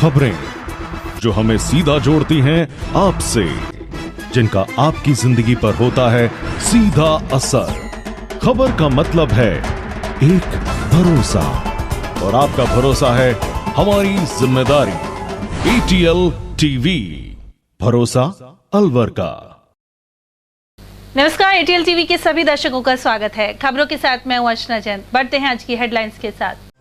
खबरें जो हमें सीधा जोड़ती हैं आपसे, जिनका आपकी जिंदगी पर होता है सीधा असर। खबर का मतलब है एक भरोसा, और आपका भरोसा है हमारी जिम्मेदारी। ATL टीवी, भरोसा अलवर का। नमस्कार, ATL टीवी के सभी दर्शकों का स्वागत है। खबरों के साथ मैं हूं अर्चना जैन। बढ़ते हैं आज की हेडलाइंस के साथ।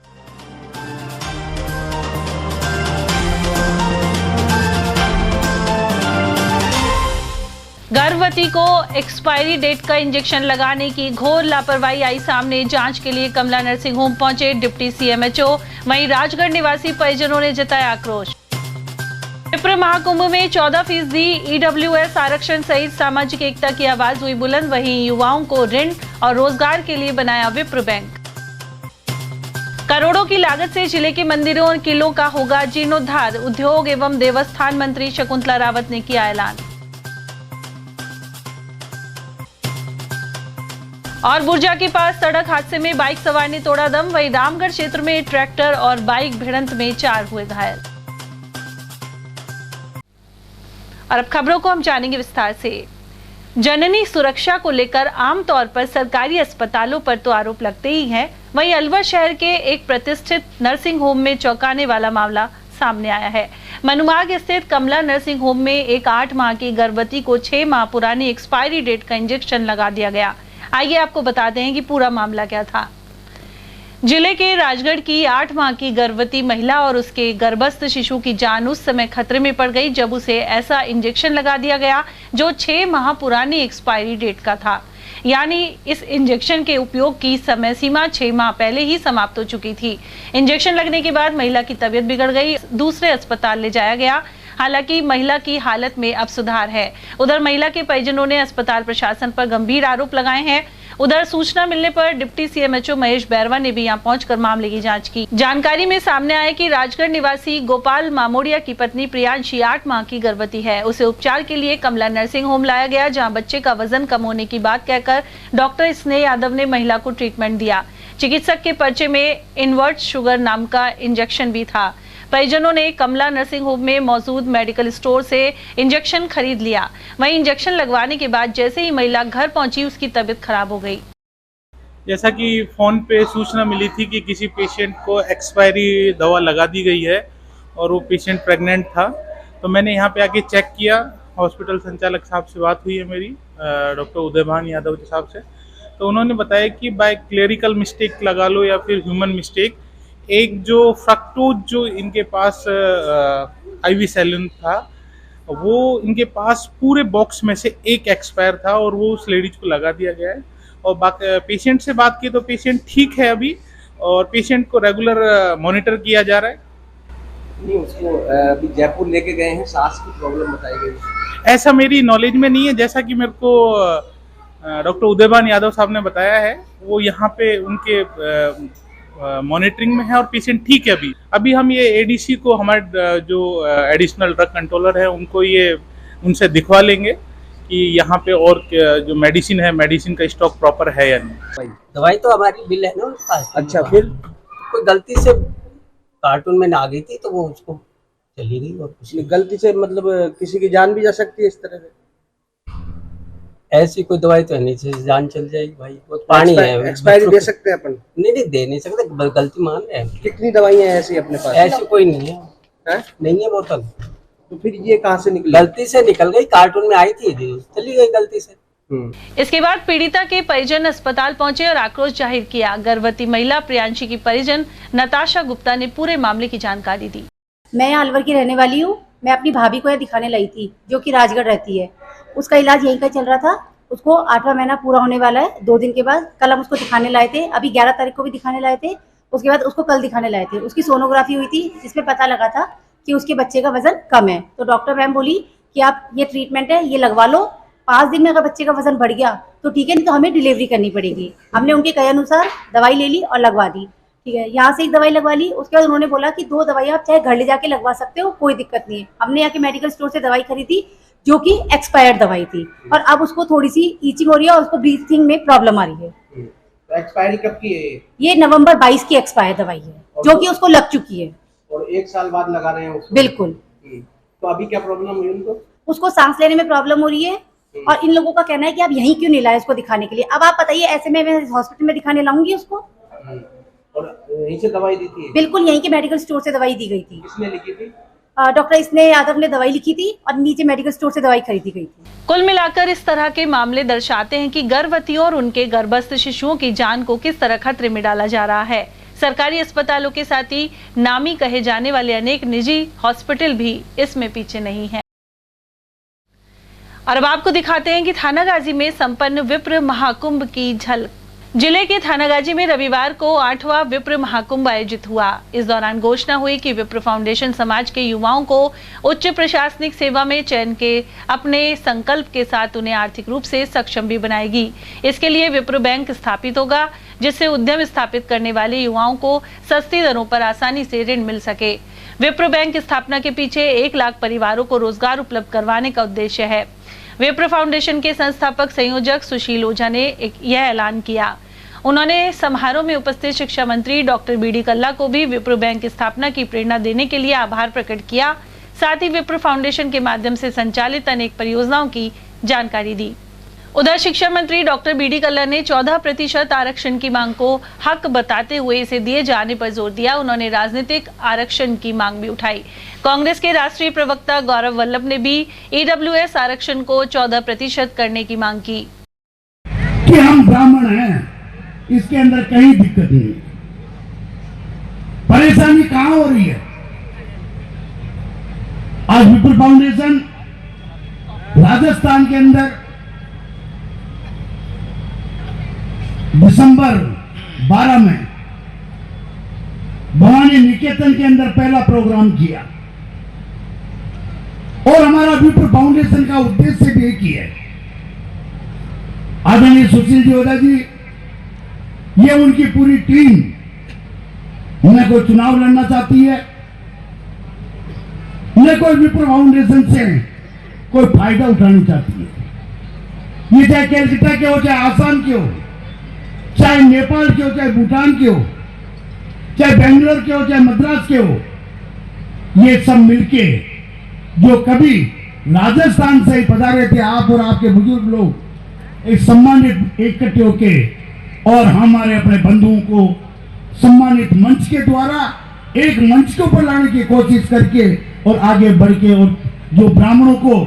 गर्भवती को एक्सपायरी डेट का इंजेक्शन लगाने की घोर लापरवाही आई सामने। जांच के लिए कमला नर्सिंग होम पहुंचे डिप्टी CMHO। वहीं राजगढ़ निवासी परिजनों ने जताया आक्रोश। विप्र महाकुंभ में 14% EWS आरक्षण सहित सामाजिक एकता की आवाज हुई बुलंद। वहीं युवाओं को ऋण और रोजगार के लिए बनाया विप्र बैंक। करोड़ों की लागत से जिले के मंदिरों और किलों का होगा जीर्णोद्धार। उद्योग एवं देवस्थान मंत्री शकुंतला रावत ने किया ऐलान। और बुर्जा के पास सड़क हादसे में बाइक सवार ने तोड़ा दम। वहीं रामगढ़ क्षेत्र में ट्रैक्टर और बाइक भिड़ंत में 4 हुए घायल। और अब खबरों को हम जानेंगे विस्तार से। जननी सुरक्षा को लेकर आमतौर पर सरकारी अस्पतालों पर तो आरोप लगते ही हैं, वहीं अलवर शहर के एक प्रतिष्ठित नर्सिंग होम में चौंकाने वाला मामला सामने आया है। मनुमार्ग स्थित कमला नर्सिंग होम में एक 8 माह की गर्भवती को 6 माह पुरानी एक्सपायरी डेट का इंजेक्शन लगा दिया गया। आइए आपको बताते हैं कि पूरा मामला क्या था। जिले के राजगढ़ की 8 माह की गर्भवती महिला और उसके गर्भस्थ शिशु की जान उस समय खतरे में पड़ गई जब उसे ऐसा इंजेक्शन लगा दिया गया जो 6 माह पुरानी एक्सपायरी डेट का था। यानी इस इंजेक्शन के उपयोग की समय सीमा 6 माह पहले ही समाप्त हो चुकी थी। इंजेक्शन लगने के बाद महिला की तबीयत बिगड़ गई, दूसरे अस्पताल ले जाया गया। हालांकि महिला की हालत में अब सुधार है। उधर महिला के परिजनों ने अस्पताल प्रशासन पर गंभीर आरोप लगाए हैं। उधर सूचना मिलने पर डिप्टी CMHO महेश बैरवा ने भी यहां पहुंचकर मामले की जांच की। जानकारी में सामने आया कि राजगढ़ निवासी गोपाल मामोड़िया की पत्नी प्रियांशी 8 माह की गर्भवती है। उसे उपचार के लिए कमला नर्सिंग होम लाया गया, जहां बच्चे का वजन कम होने की बात कहकर डॉक्टर स्नेह यादव ने महिला को ट्रीटमेंट दिया। चिकित्सक के पर्चे में इनवर्ट शुगर नाम का इंजेक्शन भी था। परिजनों ने कमला नर्सिंग होम में मौजूद मेडिकल स्टोर से इंजेक्शन खरीद लिया। वहीं इंजेक्शन लगवाने के बाद जैसे ही महिला घर पहुंची उसकी तबीयत खराब हो गई। जैसा कि फोन पे सूचना मिली थी कि किसी पेशेंट को एक्सपायरी दवा लगा दी गई है और वो पेशेंट प्रेग्नेंट था, तो मैंने यहाँ पे आके चेक किया। हॉस्पिटल संचालक साहब से बात हुई है मेरी, डॉक्टर उदयभान यादव साहब से, तो उन्होंने बताया कि बाय क्लेरिकल मिस्टेक लगा लो या फिर ह्यूमन मिस्टेक, एक जो फ्रक्टोज जो इनके पास IV सैलिन था वो इनके पास पूरे बॉक्स में से एक एक्सपायर था और वो उस लेडीज को लगा दिया गया है। और बाकी पेशेंट से बात की तो पेशेंट ठीक है अभी, और पेशेंट को रेगुलर मॉनिटर किया जा रहा है। नहीं, उसको अभी जयपुर लेके गए हैं, सांस की प्रॉब्लम बताई गई। ऐसा मेरी नॉलेज में नहीं है। जैसा कि मेरे को डॉक्टर उदयभान यादव साहब ने बताया है, वो यहाँ पे उनके मॉनिटरिंग में है और पेशेंट ठीक है। अभी हम ये ADC को, हमारे जो एडिशनल ड्रग कंट्रोलर है, उनको ये उनसे दिखवा लेंगे कि यहाँ पे और जो मेडिसिन है, मेडिसिन का स्टॉक प्रॉपर है या नहीं। दवाई तो हमारी बिल है ना उनके पास। अच्छा, फिर कोई गलती से कार्टून में ना गई थी तो वो उसको चली गई। और कुछ नहीं। गलती से मतलब किसी की जान भी जा सकती है इस तरह से? ऐसी कोई दवाई तो है नहीं जिससे जान चल जाएगी भाई। वो पानी है। एक्सपायरी दे सकते हैं अपन? नहीं, दे नहीं सकते, गलती मान रहे हैं। कितनी दवाइयाँ ऐसी अपने पास? ऐसी कोई नहीं है, नहीं है बोतल। तो फिर ये कहाँ से निकली? गलती से निकल गई, कार्टून में आई थी, चली गई गलती से। इसके बाद पीड़िता के परिजन अस्पताल पहुंचे और आक्रोश जाहिर किया। गर्भवती महिला प्रियांशी की परिजन नताशा गुप्ता ने पूरे मामले की जानकारी दी। मैं अलवर की रहने वाली हूँ। मैं अपनी भाभी को यहाँ दिखाने लाई थी, जो कि राजगढ़ रहती है। उसका इलाज यहीं का चल रहा था। उसको 8वां महीना पूरा होने वाला है 2 दिन के बाद। कल हम उसको दिखाने लाए थे, अभी 11 तारीख को भी दिखाने लाए थे। उसके बाद उसको कल दिखाने लाए थे। उसकी सोनोग्राफी हुई थी जिसमें पता लगा था कि उसके बच्चे का वजन कम है। तो डॉक्टर मैम बोली कि आप ये ट्रीटमेंट है, ये लगवा लो। 5 दिन में अगर बच्चे का वजन बढ़ गया तो ठीक है, नहीं तो हमें डिलीवरी करनी पड़ेगी। हमने उनके कहे अनुसार दवाई ले ली और लगवा दी। ठीक है, यहाँ से एक दवाई लगवा ली। उसके बाद उन्होंने बोला कि 2 दवाई आप चाहे घर ले जाके लगवा सकते हो, कोई दिक्कत नहीं है। हमने यहाँ के मेडिकल स्टोर से दवाई खरीदी जो कि एक्सपायर्ड दवाई थी, और अब उसको थोड़ी सी ईचिंग हो रही है और उसको ब्रीथिंग में प्रॉब्लम आ रही है। तो एक्सपायरी कब की है? ये नवंबर 22 की एक्सपायर दवाई है जो कि उसको लग चुकी है। और 1 साल बाद लगा रहे हैं उसको। बिल्कुल। तो अभी क्या प्रॉब्लम हुई उनको? उसको सांस लेने में प्रॉब्लम हो रही है और इन लोगों का कहना है कि आप यहीं क्यों नहीं लाए उसको दिखाने के लिए। अब आप बताइए, ऐसे में मैं हॉस्पिटल में दिखाने लाऊंगी उसको? और यहीं से दवाई दी थी? बिल्कुल, यहीं के मेडिकल स्टोर से दवाई दी गई थी। किसने लिखी थी? डॉक्टर इसने यादव ने दवाई लिखी थी और नीचे मेडिकल स्टोर से दवाई खरीदी गई थी। कुल मिलाकर इस तरह के मामले दर्शाते हैं कि गर्भवतियों और उनके गर्भस्थ शिशुओं की जान को किस तरह खतरे में डाला जा रहा है। सरकारी अस्पतालों के साथ ही नामी कहे जाने वाले अनेक निजी हॉस्पिटल भी इसमें पीछे नहीं हैं। और अब आपको दिखाते हैं कि थानागाजी में संपन्न विप्र महाकुंभ की झलक। जिले के थानागाजी में रविवार को 8वां विप्र महाकुंभ आयोजित हुआ। इस दौरान घोषणा हुई कि विप्र फाउंडेशन समाज के युवाओं को उच्च प्रशासनिक सेवा में चयन के अपने संकल्प के साथ उन्हें आर्थिक रूप से सक्षम भी बनाएगी। इसके लिए विप्र बैंक स्थापित होगा, जिससे उद्यम स्थापित करने वाले युवाओं को सस्ती दरों पर आसानी से ऋण मिल सके। विप्र बैंक स्थापना के पीछे 1 लाख परिवारों को रोजगार उपलब्ध करवाने का उद्देश्य है। विप्र फाउंडेशन के संस्थापक संयोजक सुशील ओझा ने यह ऐलान किया। उन्होंने समारोह में उपस्थित शिक्षा मंत्री डॉक्टर बीडी कल्ला को भी विप्र बैंक की स्थापना की प्रेरणा देने के लिए आभार प्रकट किया। साथ ही विप्र फाउंडेशन के माध्यम से संचालित अनेक परियोजनाओं की जानकारी दी। उधर शिक्षा मंत्री डॉक्टर बीडी कल्ला ने 14% आरक्षण की मांग को हक बताते हुए इसे दिए जाने पर जोर दिया। उन्होंने राजनीतिक आरक्षण की मांग भी उठाई। कांग्रेस के राष्ट्रीय प्रवक्ता गौरव वल्लभ ने भी ईडब्ल्यूएस आरक्षण को 14% करने की मांग की। कि हम ब्राह्मण हैं, इसके अंदर कहीं दिक्कत नहीं। परेशानी कहां हो रही है? आज विप्र फाउंडेशन राजस्थान के अंदर दिसंबर 12 में भवानी निकेतन के अंदर पहला प्रोग्राम किया और हमारा विप्र फाउंडेशन का उद्देश्य भी एक ही है। आदरणीय सुशील जी ओझा जी, ये उनकी पूरी टीम न कोई चुनाव लड़ना चाहती है, न कोई विप्र फाउंडेशन से कोई फायदा उठाना चाहती है। ये चाहे कैलकाटा के हो, चाहे आसाम के हो, चाहे नेपाल के हो, चाहे भूटान के हो, चाहे बेंगलोर के हो, चाहे मद्रास के हो, ये सब मिलके जो कभी राजस्थान से पधारे थे, आप और आपके बुजुर्ग लोग एक सम्मानित इकट्ठे होके और हमारे अपने बंधुओं को सम्मानित मंच के द्वारा एक मंच के ऊपर लाने की कोशिश करके और आगे बढ़ के, और जो ब्राह्मणों को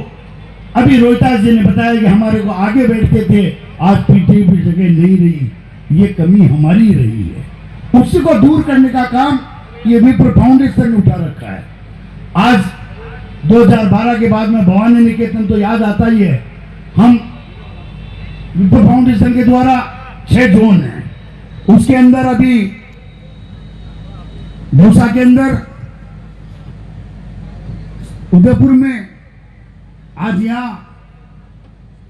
अभी रोहितास जी ने बताया कि हमारे को आगे बैठते थे, आज पीछे भी जगह नहीं रही, ये कमी हमारी रही है। उसी को दूर करने का काम ये विप्र फाउंडेशन ने उठा रखा है। आज 2012 के बाद में भवानी निकेतन तो याद आता ही है। हम विप्र फाउंडेशन के द्वारा 6 जोन है, उसके अंदर अभी भूसा के अंदर, उदयपुर में, आज यहाँ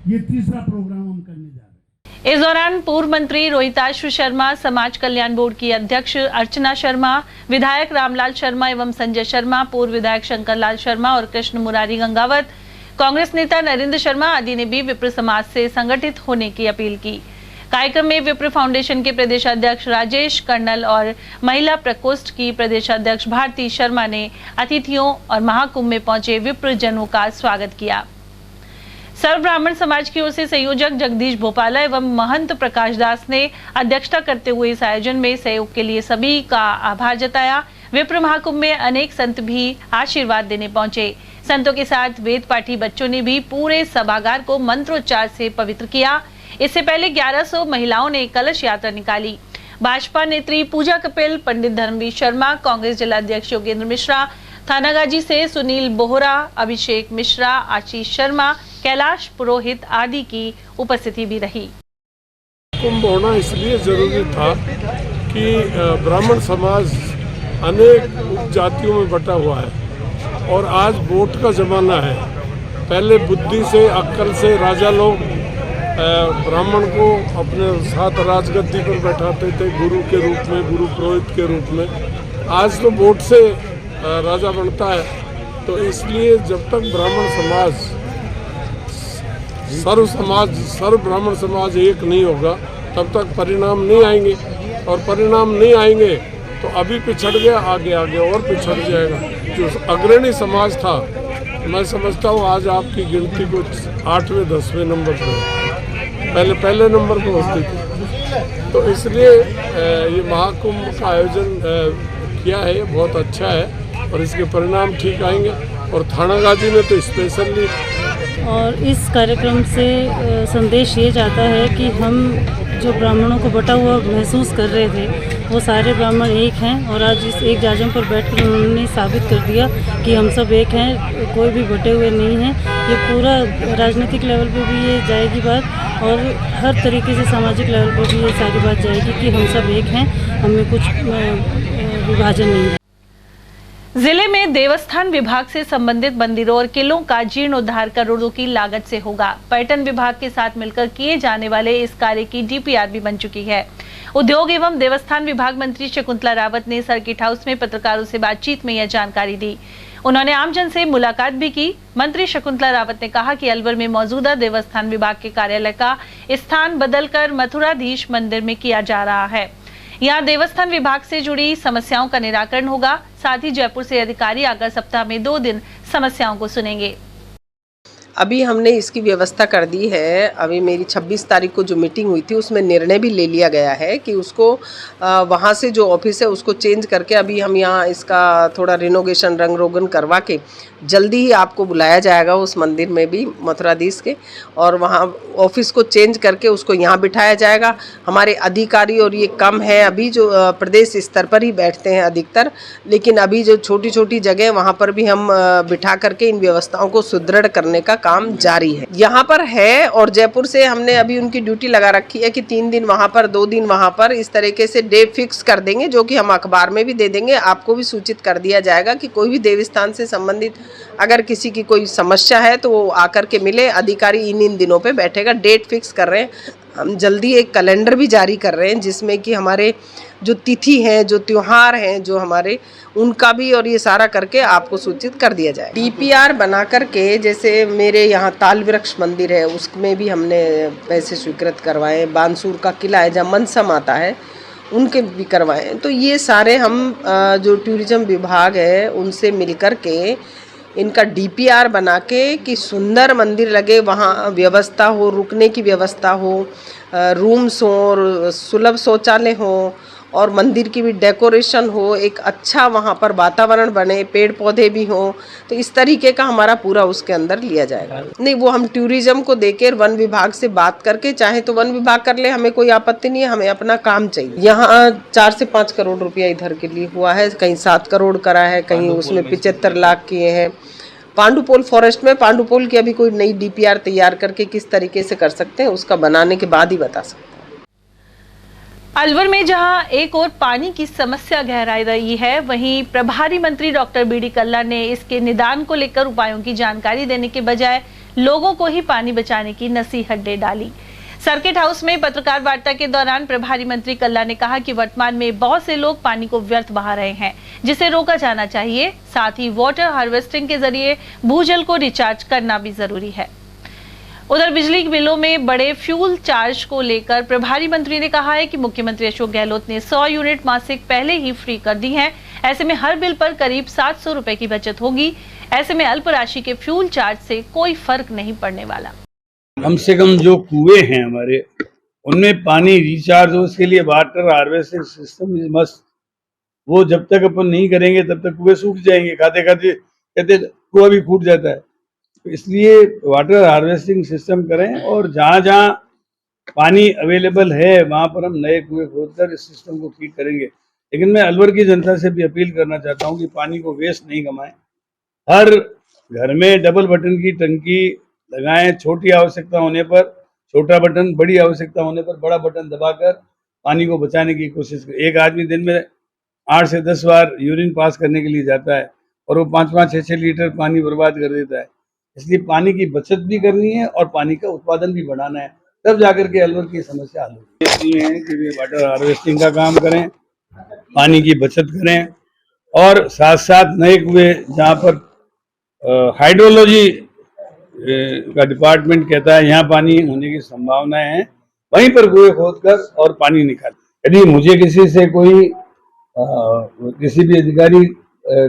ये तीसरा प्रोग्राम हम करने जा रहे हैं। इस दौरान पूर्व मंत्री रोहिताश्व शर्मा, समाज कल्याण बोर्ड की अध्यक्ष अर्चना शर्मा, विधायक रामलाल शर्मा एवं संजय शर्मा, पूर्व विधायक शंकर लाल शर्मा और कृष्ण मुरारी गंगावत, कांग्रेस नेता नरेंद्र शर्मा आदि ने भी विप्र समाज से संगठित होने की अपील की। कार्यक्रम में विप्र फाउंडेशन के प्रदेशाध्यक्ष राजेश कर्नल और महिला प्रकोष्ठ की प्रदेशाध्यक्ष भारती शर्मा ने अतिथियों और महाकुंभ में पहुंचे विप्र जनों का स्वागत किया। सर्व ब्राह्मण समाज की ओर से संयोजक जगदीश भोपाला एवं महंत प्रकाश दास ने अध्यक्षता करते हुए इस आयोजन में सहयोग के लिए सभी का आभार जताया। विप्र महाकुंभ में अनेक संत भी आशीर्वाद देने पहुंचे। संतों के साथ वेद पाठी बच्चों ने भी पूरे सभागार को मंत्रोच्चार से पवित्र किया। इससे पहले 1100 महिलाओं ने कलश यात्रा निकाली। भाजपा नेत्री पूजा कपिल, पंडित धर्मवीर शर्मा, कांग्रेस जिलाध्यक्ष योगेंद्र मिश्रा, थानागाजी से सुनील बोहरा, अभिषेक मिश्रा, आशीष शर्मा, कैलाश पुरोहित आदि की उपस्थिति भी रही। कुंभ होना इसलिए जरूरी था कि ब्राह्मण समाज अनेक उपजातियों में बटा हुआ है और आज वोट का जमाना है। पहले बुद्धि से, अक्ल से राजा लोग ब्राह्मण को अपने साथ राजगद्दी पर बैठाते थे, गुरु के रूप में, गुरु पुरोहित के रूप में। आज तो वोट से राजा बनता है। तो इसलिए जब तक ब्राह्मण समाज, सर्व ब्राह्मण समाज एक नहीं होगा, तब तक परिणाम नहीं आएंगे। और परिणाम नहीं आएंगे तो अभी पिछड़ गया, आगे आगे और पिछड़ जाएगा। जो अग्रणी समाज था, मैं समझता हूँ आज आपकी गिनती कुछ 8वें 10वें नंबर पर, पहले नंबर पर होती थी। तो इसलिए ये महाकुंभ का आयोजन किया है, ये बहुत अच्छा है और इसके परिणाम ठीक आएंगे। और थानागाजी ने तो स्पेशली, और इस कार्यक्रम से संदेश ये जाता है कि हम जो ब्राह्मणों को बटा हुआ महसूस कर रहे थे, वो सारे ब्राह्मण एक हैं और आज इस एक जाजम पर बैठकर उन्होंने साबित कर दिया कि हम सब एक हैं, कोई भी बटे हुए नहीं हैं। ये पूरा राजनीतिक लेवल पे भी ये जाएगी बात और हर तरीके से सामाजिक लेवल पर भी ये सारी बात जाएगी कि हम सब एक हैं, हमें कुछ विभाजन नहीं है। जिले में देवस्थान विभाग से संबंधित मंदिरों और किलों का जीर्णोद्धार करोड़ों की लागत से होगा। पर्यटन विभाग के साथ मिलकर किए जाने वाले इस कार्य की डीपीआर भी बन चुकी है। उद्योग एवं देवस्थान विभाग मंत्री शकुंतला रावत ने सर्किट हाउस में पत्रकारों से बातचीत में यह जानकारी दी। उन्होंने आमजन से मुलाकात भी की। मंत्री शकुंतला रावत ने कहा कि अलवर में मौजूदा देवस्थान विभाग के कार्यालय का स्थान बदलकर मथुराधीश मंदिर में किया जा रहा है। यहाँ देवस्थान विभाग से जुड़ी समस्याओं का निराकरण होगा। साथ ही जयपुर से अधिकारी आकर सप्ताह में 2 दिन समस्याओं को सुनेंगे। अभी हमने इसकी व्यवस्था कर दी है। अभी मेरी 26 तारीख को जो मीटिंग हुई थी उसमें निर्णय भी ले लिया गया है कि उसको वहाँ से जो ऑफिस है उसको चेंज करके अभी हम यहाँ इसका थोड़ा रिनोवेशन रंग रोगन करवा के जल्दी ही आपको बुलाया जाएगा उस मंदिर में भी, मथुराधीश के, और वहाँ ऑफिस को चेंज करके उसको यहाँ बिठाया जाएगा। हमारे अधिकारी और ये कम है, अभी जो प्रदेश स्तर पर ही बैठते हैं अधिकतर, लेकिन अभी जो छोटी छोटी जगह वहाँ पर भी हम बिठा करके इन व्यवस्थाओं को सुदृढ़ करने का काम जारी है। यहाँ पर है और जयपुर से हमने अभी उनकी ड्यूटी लगा रखी है कि 3 दिन वहाँ पर 2 दिन वहाँ पर, इस तरीके से डे फिक्स कर देंगे, जो कि हम अखबार में भी दे देंगे। आपको भी सूचित कर दिया जाएगा कि कोई भी देवस्थान से संबंधित अगर किसी की कोई समस्या है तो वो आकर के मिले। अधिकारी इन दिनों पे बैठेगा। डेट फिक्स कर रहे हैं हम, जल्दी एक कैलेंडर भी जारी कर रहे हैं जिसमें कि हमारे जो तिथि हैं, जो त्यौहार हैं, जो हमारे उनका भी और ये सारा करके आपको सूचित कर दिया जाए। डीपीआर बना करके, जैसे मेरे यहाँ ताल वृक्ष मंदिर है उसमें भी हमने पैसे स्वीकृत करवाए। बानसूर का किला है जहाँ मनसा माता है उनके भी करवाए। तो ये सारे हम जो टूरिज्म विभाग है उनसे मिलकर के इनका डीपीआर बना के कि सुंदर मंदिर लगे, वहाँ व्यवस्था हो, रुकने की व्यवस्था हो, रूम्स हो और सुलभ शौचालय हो और मंदिर की भी डेकोरेशन हो, एक अच्छा वहाँ पर वातावरण बने, पेड़ पौधे भी हों। तो इस तरीके का हमारा पूरा उसके अंदर लिया जाएगा। नहीं, वो हम टूरिज्म को देकर वन विभाग से बात करके, चाहे तो वन विभाग कर ले, हमें कोई आपत्ति नहीं है, हमें अपना काम चाहिए। यहाँ 4 से 5 करोड़ रुपया इधर के लिए हुआ है, कहीं 7 करोड़ करा है, कहीं उसमें 75 लाख किए हैं। पांडुपोल फॉरेस्ट में पांडुपोल की अभी कोई नई डीपीआर तैयार करके किस तरीके से कर सकते हैं उसका बनाने के बाद ही बता सकते हैं। अलवर में जहां एक और पानी की समस्या गहराई रही है, वहीं प्रभारी मंत्री डॉक्टर बीडी कल्ला ने इसके निदान को लेकर उपायों की जानकारी देने के बजाय लोगों को ही पानी बचाने की नसीहत दे डाली। सर्किट हाउस में पत्रकार वार्ता के दौरान प्रभारी मंत्री कल्ला ने कहा कि वर्तमान में बहुत से लोग पानी को व्यर्थ बहा रहे हैं, जिसे रोका जाना चाहिए। साथ ही वाटर हार्वेस्टिंग के जरिए भूजल को रिचार्ज करना भी जरूरी है। उधर बिजली बिलों में बड़े फ्यूल चार्ज को लेकर प्रभारी मंत्री ने कहा है कि मुख्यमंत्री अशोक गहलोत ने 100 यूनिट मासिक पहले ही फ्री कर दी है। ऐसे में हर बिल पर करीब 700 रुपए की बचत होगी। ऐसे में अल्प राशि के फ्यूल चार्ज से कोई फर्क नहीं पड़ने वाला। कम से कम जो कुएं हैं हमारे, उनमें पानी रिचार्ज हो, उसके लिए water harvesting system is must. वो जब तक अपन नहीं करेंगे तब तक कुएं सूख जाएंगे। खाते खाते कहते कुआं भी फूट जाता है। तो इसलिए वाटर हार्वेस्टिंग सिस्टम करें और जहाँ जहाँ पानी अवेलेबल है वहाँ पर हम नए कुएं खोदकर इस सिस्टम को ठीक करेंगे। लेकिन मैं अलवर की जनता से भी अपील करना चाहता हूँ कि पानी को वेस्ट नहीं कमाएं। हर घर में डबल बटन की टंकी लगाएं। छोटी आवश्यकता होने पर छोटा बटन, बड़ी आवश्यकता होने पर बड़ा बटन दबाकर पानी को बचाने की कोशिश करें। एक आदमी दिन में 8 से 10 बार यूरिन पास करने के लिए जाता है और वो 5-5, 6-6 लीटर पानी बर्बाद कर देता है। इसलिए पानी की बचत भी करनी है और पानी का उत्पादन भी बढ़ाना है, तब जाकर के अलवर की समस्या हल होगी। ये है कि वे वाटर हार्वेस्टिंग का काम करें, पानी की बचत करें और साथ साथ नए कुएं जहाँ पर हाइड्रोलॉजी का डिपार्टमेंट कहता है यहाँ पानी होने की संभावनाएं हैं, वहीं पर कुएं खोदकर और पानी निकालें। यदि मुझे किसी से कोई किसी भी अधिकारी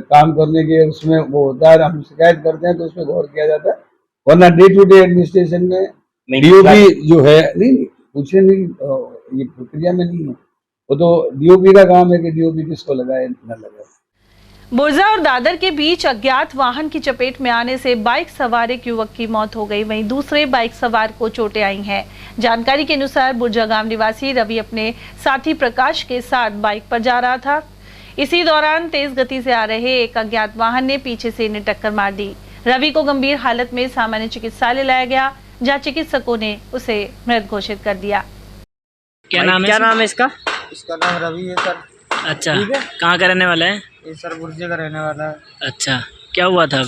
काम करने के उसमें वो होता है, हम शिकायत करते हैं तो उसमें गौर किया जाता है, वरना डे टू डे एडमिनिस्ट्रेशन में डीओपी जो है नहीं पूछे नहीं, ये प्रक्रिया में नहीं है, वो तो डीओपी का काम है कि डीओपी किसको लगाए न लगाए। बुर्जा और दादर के बीच अज्ञात वाहन की चपेट में आने से बाइक सवार एक युवक की मौत हो गई, वहीं दूसरे बाइक सवार को चोटें आई हैं। जानकारी के अनुसार बुर्जा गांव निवासी रवि अपने साथी प्रकाश के साथ बाइक पर जा रहा था। इसी दौरान तेज गति से आ रहे एक अज्ञात वाहन ने पीछे से इन्हें टक्कर मार दी। रवि को गंभीर हालत में सामान्य चिकित्सालय लाया गया, जहां चिकित्सकों ने उसे मृत घोषित कर दिया। क्या नाम है इसका? इसका नाम रवि है सर। अच्छा, कहाँ का रहने वाला है? ये सर बुर्जे का रहने वाला है। अच्छा, क्या हुआ था?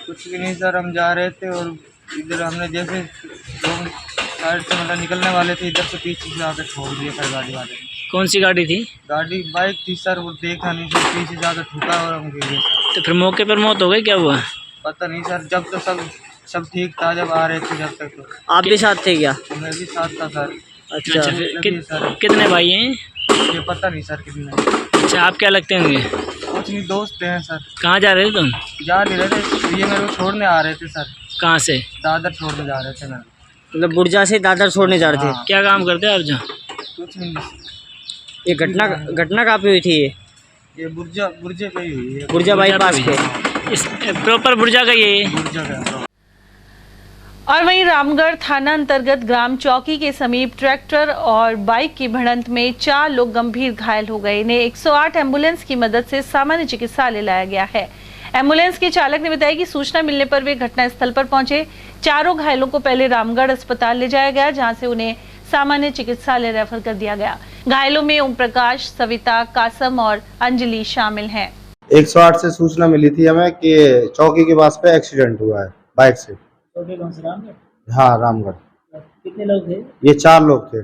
कुछ भी नहीं सर, हम जा रहे थे और इधर हमने जैसे लोग साइड से मतलब निकलने वाले थे, इधर से पीछे से आकर छोड़ दिया फिर गाड़ी वाले ने। कौन सी गाड़ी थी? गाड़ी बाइक थी सर, वो देखा नहीं सर, पीछे जाकर ठुका और हम गिर गए। तो फिर मौके पर मौत हो गई, क्या हुआ? पता नहीं सर, जब तो सब ठीक था, जब आ रहे थे जब तक तो। आप भी साथ थे क्या? मैं भी साथ था सर। अच्छा, कितने भाई हैं? ये पता नहीं सर कितने। अच्छा, आप क्या लगते होंगे? कुछ नहीं, दोस्त हैं सर। कहाँ जा रहे थे तुम? जा नहीं रहे थे, ये मेरे को छोड़ने आ रहे थे सर। कहाँ से? दादर छोड़ने जा रहे थे मैं। मतलब बुर्जा से दादर छोड़ने जा रहे थे? क्या काम करते हैं आप जहाँ? कुछ नहीं। ये घटना कहाँ पे हुई थी? ये बुर्जे पे ही हुई है। बुर्जा बाईपास पे, प्रॉपर बुर्जा का ये बुर्जा का। और वहीं रामगढ़ थाना अंतर्गत ग्राम चौकी के समीप ट्रैक्टर और बाइक की भिड़ंत में 4 लोग गंभीर घायल हो गए। इन्हें 108 एम्बुलेंस की मदद से सामान्य चिकित्सालय लाया गया है। एम्बुलेंस के चालक ने बताया कि सूचना मिलने पर वे घटनास्थल पर पहुंचे। चारों घायलों को पहले रामगढ़ अस्पताल ले जाया गया, जहां से उन्हें सामान्य चिकित्सालय रेफर कर दिया गया। घायलों में ओम प्रकाश, सविता, कासम और अंजलि शामिल हैं। 108 से सूचना मिली थी हमें कि चौकी के पास पे एक्सीडेंट हुआ है बाइक से। रामगढ़? हाँ, रामगढ़। कितने लोग थे? ये 4 लोग थे।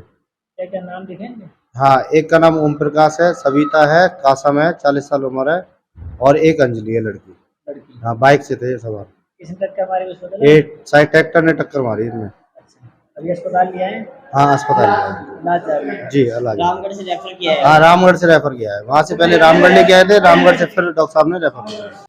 क्या नाम दिखेंगे? हाँ, एक का नाम ओम प्रकाश है, सविता है, कासम है, 40 साल उम्र है, और एक अंजलि है लड़की। हाँ, बाइक से थे सवार। किसने टक्कर मारी? ये साइड ट्रैक्टर ने टक्कर मारी इनमें। अभी अस्पताल लिया है? हाँ, अस्पताल जी अलग। रामगढ़ से रेफर किया है? हाँ, रामगढ़ से रेफर किया है। वहाँ से पहले रामगढ़ लेके आए थे, रामगढ़ से फिर डॉक्टर साहब ने रेफर किया।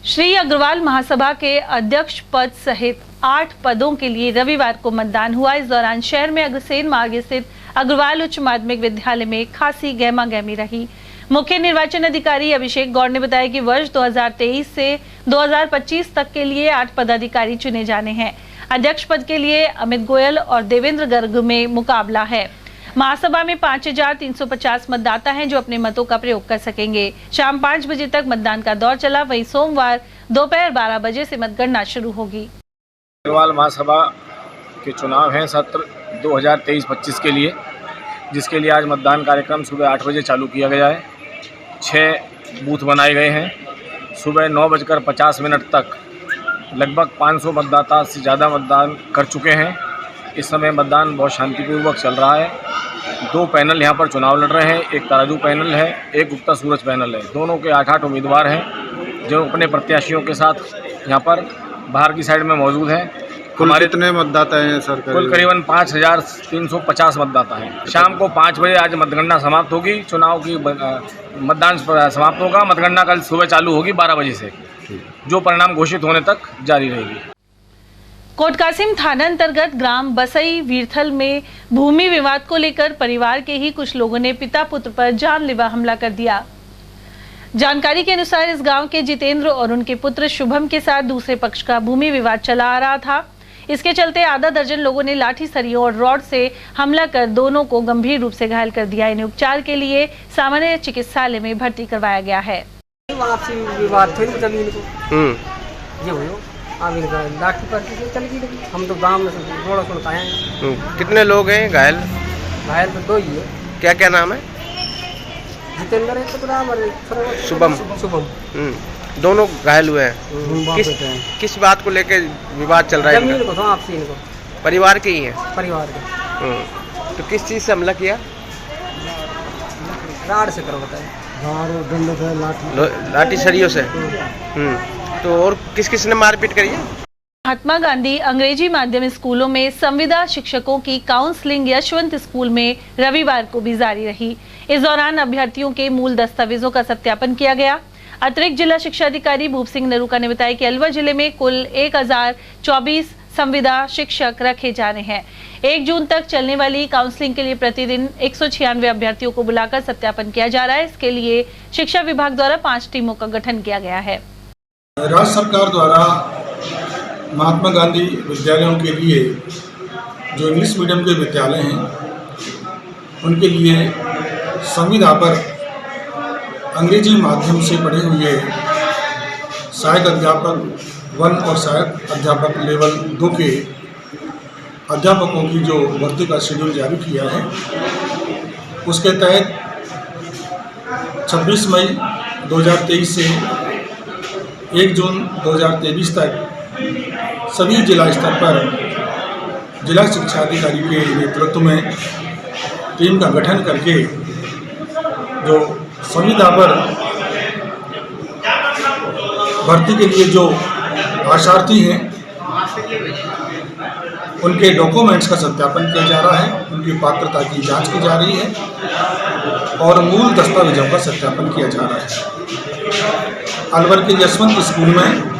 श्री अग्रवाल महासभा के अध्यक्ष पद सहित 8 पदों के लिए रविवार को मतदान हुआ। इस दौरान शहर में अग्रसेन मार्ग स्थित अग्रवाल उच्च माध्यमिक विद्यालय में खासी गहमा-गहमी रही। मुख्य निर्वाचन अधिकारी अभिषेक गौड़ ने बताया कि वर्ष 2023 से 2025 तक के लिए 8 पदाधिकारी चुने जाने हैं। अध्यक्ष पद के लिए अमित गोयल और देवेंद्र गर्ग में मुकाबला है। महासभा में 5350 मतदाता हैं जो अपने मतों का प्रयोग कर सकेंगे। शाम 5 बजे तक मतदान का दौर चला। वहीं सोमवार दोपहर 12 बजे से मतगणना शुरू होगी। अग्रवाल महासभा के चुनाव हैं सत्र 2023-25 के लिए, जिसके लिए आज मतदान कार्यक्रम सुबह 8 बजे चालू किया गया है। 6 बूथ बनाए गए हैं। सुबह 9:50 तक लगभग 500 मतदाता से ज़्यादा मतदान कर चुके हैं। इस समय मतदान बहुत शांतिपूर्वक चल रहा है। 2 पैनल यहाँ पर चुनाव लड़ रहे हैं। एक तराजू पैनल है, एक गुप्ता सूरज पैनल है। दोनों के 8-8 उम्मीदवार हैं जो अपने प्रत्याशियों के साथ यहाँ पर बाहर की साइड में मौजूद हैं। हमारे कितने मतदाता हैं सर? कुल करीबन 5350 मतदाता हैं। शाम को 5 बजे आज मतगणना समाप्त होगी। चुनाव की मतदान समाप्त होगा। मतगणना कल सुबह चालू होगी 12 बजे से, जो परिणाम घोषित होने तक जारी रहेगी। कोटकासिम थाना अंतर्गत ग्राम बसई वीरथल में भूमि विवाद को लेकर परिवार के ही कुछ लोगों ने पिता पुत्र पर जानलेवा हमला कर दिया। जानकारी के अनुसार इस गांव के जितेंद्र और उनके पुत्र शुभम के साथ दूसरे पक्ष का भूमि विवाद चला आ रहा था। इसके चलते आधा दर्जन लोगों ने लाठी सरियों और रॉड से हमला कर दोनों को गंभीर रूप से घायल कर दिया। इन्हें उपचार के लिए सामान्य चिकित्सालय में भर्ती करवाया गया है। विवाद थे जमीन को ये हुआ, लाठी पर चल गई। हम तो गांव में थोड़ा सुनता है। कितने लोग हैं घायल? घायल तो 2 ही है। क्या क्या नाम है? जितेंद्र है, शुभम। दोनों घायल हुए हैं। किस बात को लेकर विवाद चल रहा है? जमीन को, आपसी इनको परिवार के ही है। परिवार के। तो किस चीज से हमला किया? राड से करो बताए, लाठी सरियों से। तो और किस किस ने मारपीट करी है? महात्मा गांधी अंग्रेजी माध्यम स्कूलों में संविदा शिक्षकों की काउंसलिंग यशवंत स्कूल में रविवार को भी जारी रही। इस दौरान अभ्यर्थियों के मूल दस्तावेजों का सत्यापन किया गया। अतिरिक्त जिला शिक्षा अधिकारी भूप सिंह नरूका ने बताया कि अलवर जिले में कुल 1024 संविदा शिक्षक रखे जाने हैं। 1 जून तक चलने वाली काउंसलिंग के लिए प्रतिदिन 196 अभ्यर्थियों को बुलाकर सत्यापन किया जा रहा है। इसके लिए शिक्षा विभाग द्वारा 5 टीमों का गठन किया गया है। राज्य सरकार द्वारा महात्मा गांधी विद्यालयों के लिए जो इंग्लिश मीडियम के विद्यालय हैं उनके लिए संविदा पर अंग्रेजी माध्यम से पढ़े हुए सहायक अध्यापक 1 और सहायक अध्यापक लेवल 2 के अध्यापकों की जो भर्ती का शेड्यूल जारी किया है उसके तहत 26 मई 2023 से 1 जून 2023 तक सभी जिला स्तर पर जिला शिक्षा अधिकारी के नेतृत्व में टीम का गठन करके जो संविदा पर भर्ती के लिए जो आशार्थी हैं उनके डॉक्यूमेंट्स का सत्यापन किया जा रहा है, उनकी पात्रता की जांच की जा रही है और मूल दस्तावेजों का सत्यापन किया जा रहा है। अलवर के यशवंत स्कूल में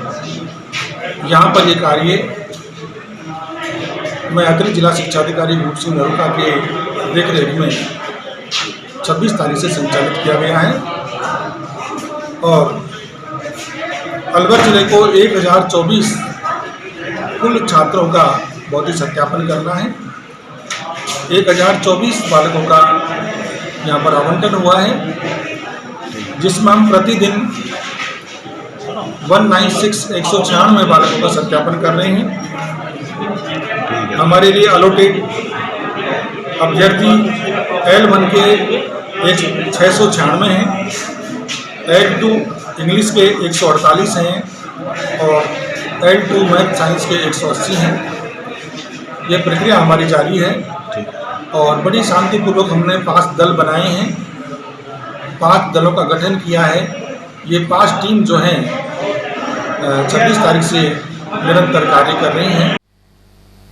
यहाँ पर ये कार्य मैं अतिरिक्त जिला शिक्षा अधिकारी भूप सिंह नरूका के देखरेख में 26 तारीख से संचालित किया गया है और अलवर जिले को 1024 कुल छात्रों का भौतिक सत्यापन करना है। 1024 बालकों का यहाँ पर आवंटन हुआ है जिसमें हम प्रतिदिन 196 बालकों का सत्यापन कर रहे हैं। हमारे लिए अलॉटेड अभ्यर्थी L1 के 696 हैं, L2 इंग्लिश के 148 हैं और L2 मैथ साइंस के 180 हैं। ये प्रक्रिया हमारी जारी है और बड़ी शांतिपूर्वक हमने 5 दल बनाए हैं, 5 दलों का गठन किया है। ये 5 टीम जो हैं 26 तारीख से निरंतर कार्य कर रही हैं।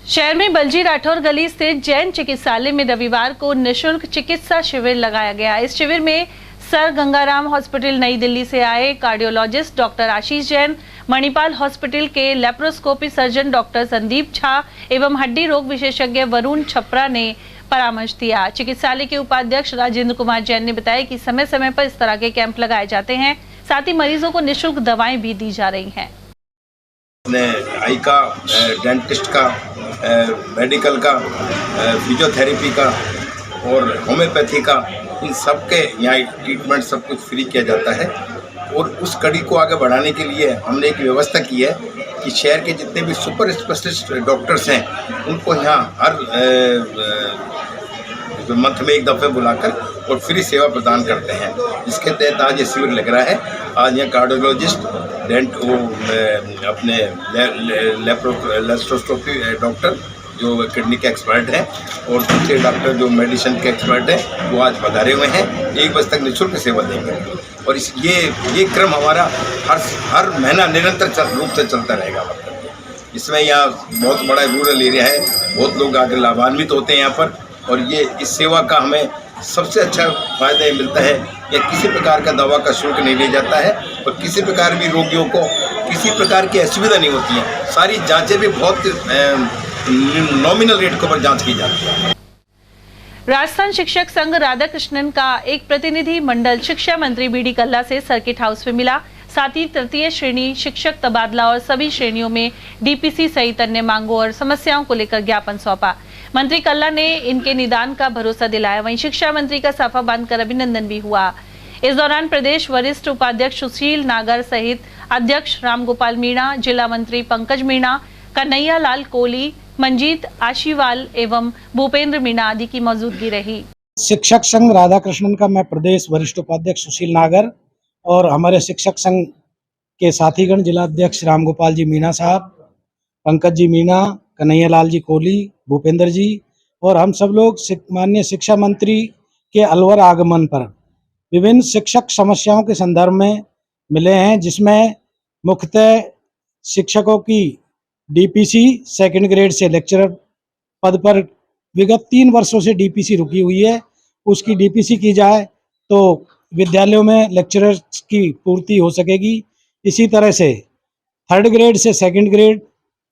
शहर में बलजी राठौर गली स्थित जैन चिकित्सालय में रविवार को निःशुल्क चिकित्सा शिविर लगाया गया। इस शिविर में सर गंगाराम हॉस्पिटल नई दिल्ली से आए कार्डियोलॉजिस्ट डॉक्टर आशीष जैन, मणिपाल हॉस्पिटल के laparoscopy surgeon doctor Sandeep Jha एवं हड्डी रोग विशेषज्ञ वरुण छपरा ने परामर्श दिया। चिकित्सालय के उपाध्यक्ष राजेंद्र कुमार जैन ने बताया कि समय समय पर इस तरह के कैंप लगाए जाते हैं, साथ ही मरीजों को निःशुल्क दवाएं भी दी जा रही हैं। आई का, डेंटिस्ट का, मेडिकल का, फिजियोथेरेपी का और होम्योपैथी का, इन सब के यहाँ ट्रीटमेंट सब कुछ फ्री किया जाता है। और उस कड़ी को आगे बढ़ाने के लिए हमने एक व्यवस्था की है कि शहर के जितने भी सुपर स्पेशलिस्ट डॉक्टर्स हैं उनको यहाँ हर मंथ में एक दफ़े बुलाकर और फ्री सेवा प्रदान करते हैं। इसके तहत आज ये शिविर लग रहा है। आज यहाँ कार्डियोलॉजिस्ट, अपने लेप्रोस्कोपी डॉक्टर जो किडनी के एक्सपर्ट हैं और दूसरे डॉक्टर जो मेडिसिन के एक्सपर्ट हैं वो आज पधारे हुए हैं। 1 बजे तक निःशुल्क सेवा देंगे और ये क्रम हमारा हर महीना निरंतर रूप से चलता रहेगा। इसमें यहाँ बहुत बड़ा रूरल एरिया है, बहुत लोग आकर लाभान्वित होते हैं यहाँ पर और ये इस सेवा का हमें सबसे अच्छा फ़ायदा ये मिलता है कि किसी प्रकार का दवा का शुल्क नहीं लिया जाता है और किसी प्रकार भी रोगियों को किसी प्रकार की असुविधा नहीं होती है। सारी जांचें भी बहुत नॉमिनल रेट के ऊपर जांच की जाती है। राजस्थान शिक्षक संघ राधाकृष्णन का एक प्रतिनिधि मंडल शिक्षा मंत्री बीडी कल्ला से सर्किट हाउस में मिला। साथ ही तृतीय श्रेणी शिक्षक तबादला और सभी श्रेणियों में डीपीसी सहित अन्य मांगों और समस्याओं को लेकर ज्ञापन सौंपा। मंत्री कल्ला ने इनके निदान का भरोसा दिलाया। वहीं शिक्षा मंत्री का साफा बांधकर अभिनंदन भी हुआ। इस दौरान प्रदेश वरिष्ठ उपाध्यक्ष सुशील नागर सहित अध्यक्ष रामगोपाल मीणा, जिला मंत्री पंकज मीणा, कन्हैया लाल कोहली, मंजीत आशीवाल एवं भूपेंद्र मीणा आदि की मौजूदगी रही। शिक्षक संघ राधाकृष्णन का मैं प्रदेश वरिष्ठ उपाध्यक्ष सुशील नागर और हमारे शिक्षक संघ के साथीगण जिला अध्यक्ष रामगोपाल जी मीणा साहब, पंकज जी मीणा, कन्हैया लाल जी कोहली, भूपेंद्र जी और हम सब लोग माननीय शिक्षा मंत्री के अलवर आगमन पर विभिन्न शिक्षक समस्याओं के संदर्भ में मिले हैं, जिसमें मुख्यतः शिक्षकों की डीपीसी सेकंड ग्रेड से लेक्चरर पद पर विगत 3 वर्षों से डीपीसी रुकी हुई है, उसकी डीपीसी की जाए तो विद्यालयों में लेक्चरर्स की पूर्ति हो सकेगी। इसी तरह से थर्ड ग्रेड से सेकंड ग्रेड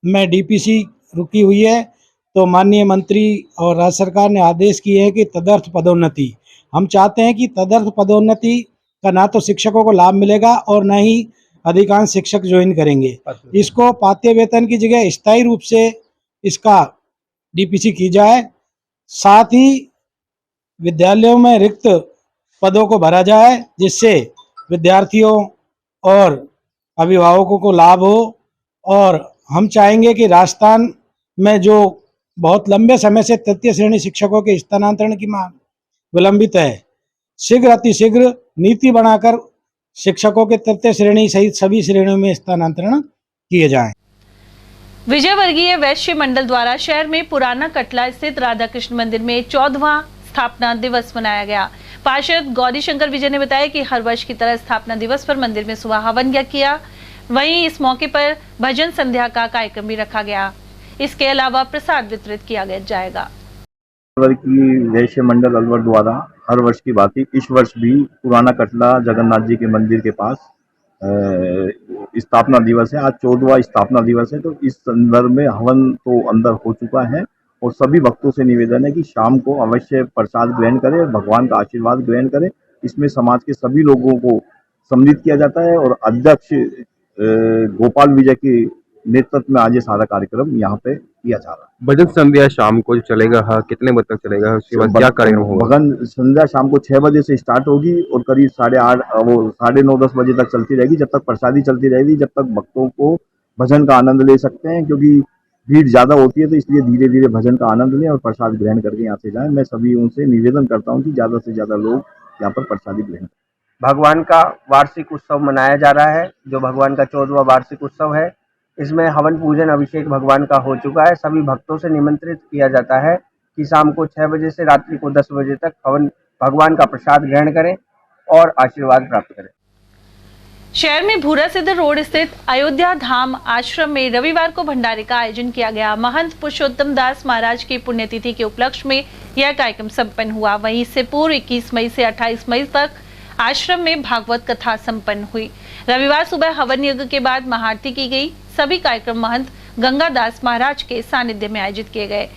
में डीपीसी रुकी हुई है, तो माननीय मंत्री और राज्य सरकार ने आदेश किए हैं कि तदर्थ पदोन्नति, हम चाहते हैं कि तदर्थ पदोन्नति का ना तो शिक्षकों को लाभ मिलेगा और ना ही अधिकांश शिक्षक ज्वाइन करेंगे। इसको पाठ्य वेतन की जगह स्थायी रूप से इसका डीपीसी की जाए, साथ ही विद्यालयों में रिक्त पदों को भरा जाए जिससे विद्यार्थियों और अभिभावकों को लाभ हो। और हम चाहेंगे कि राजस्थान में जो बहुत लंबे समय से तृतीय श्रेणी शिक्षकों के स्थानांतरण की मांग विलंबित है, शीघ्र अतिशीघ्र नीति बनाकर शिक्षकों के तृतीय श्रेणी सहित सभी श्रेणियों में स्थानांतरण किए जाएं। विजय वर्गीय वैश्य मंडल द्वारा शहर में पुराना कटला स्थित राधा कृष्ण मंदिर में 14वां स्थापना दिवस मनाया गया। पार्षद गौरी शंकर विजय ने बताया कि हर वर्ष की तरह स्थापना दिवस पर मंदिर में सुबह हवन यज्ञ किया, वहीं इस मौके पर भजन संध्या का कार्यक्रम भी रखा गया। इसके अलावा प्रसाद वितरित किया जाएगा। वैश्य मंडल अलवर द्वारा हर वर्ष की बात ही इस वर्ष भी पुराना कटला जगन्नाथ जी के मंदिर के पास स्थापना दिवस है। आज 14वां स्थापना दिवस है, तो इस संदर्भ में हवन तो अंदर हो चुका है और सभी भक्तों से निवेदन है कि शाम को अवश्य प्रसाद ग्रहण करें, भगवान का आशीर्वाद ग्रहण करें। इसमें समाज के सभी लोगों को सम्मिलित किया जाता है और अध्यक्ष गोपाल विजय के नेतृत्व में आज ये सारा कार्यक्रम यहाँ पे किया जा रहा है। भजन संध्या शाम को चलेगा, कितने बजे तक चलेगा, उसके बाद क्या कार्यक्रम होगा? भजन संध्या शाम को 6 बजे से स्टार्ट होगी और करीब 9:30 बजे तक चलती रहेगी, जब तक प्रसादी चलती रहेगी, जब तक भक्तों को भजन का आनंद ले सकते हैं। क्योंकि भीड़ ज्यादा होती है तो इसलिए धीरे धीरे भजन का आनंद लें और प्रसाद ग्रहण करके यहाँ से जाएं। मैं सभी उनसे निवेदन करता हूँ कि ज्यादा से ज्यादा लोग यहाँ पर प्रसादी ग्रहण करें। भगवान का वार्षिक उत्सव मनाया जा रहा है, जो भगवान का 14वां वार्षिक उत्सव है। इसमें हवन पूजन अभिषेक भगवान का हो चुका है। सभी भक्तों से निमंत्रित किया जाता है कि शाम को 6 बजे से रात्रि को 10 बजे तक हवन भगवान का प्रसाद ग्रहण करें और आशीर्वाद प्राप्त करें। शहर में भूरा सिद्ध रोड स्थित अयोध्या धाम आश्रम में रविवार को भंडारे का आयोजन किया गया। महंत पुरुषोत्तम दास महाराज की पुण्यतिथि के उपलक्ष्य में यह कार्यक्रम संपन्न हुआ। वहीं इससे पूर्व 21 मई से 28 मई तक आश्रम में भागवत कथा संपन्न हुई। रविवार सुबह हवन यज्ञ के बाद महाआरती की गई। सभी कार्यक्रम महंत गंगादास महाराज के सानिध्य में आयोजित किए गए।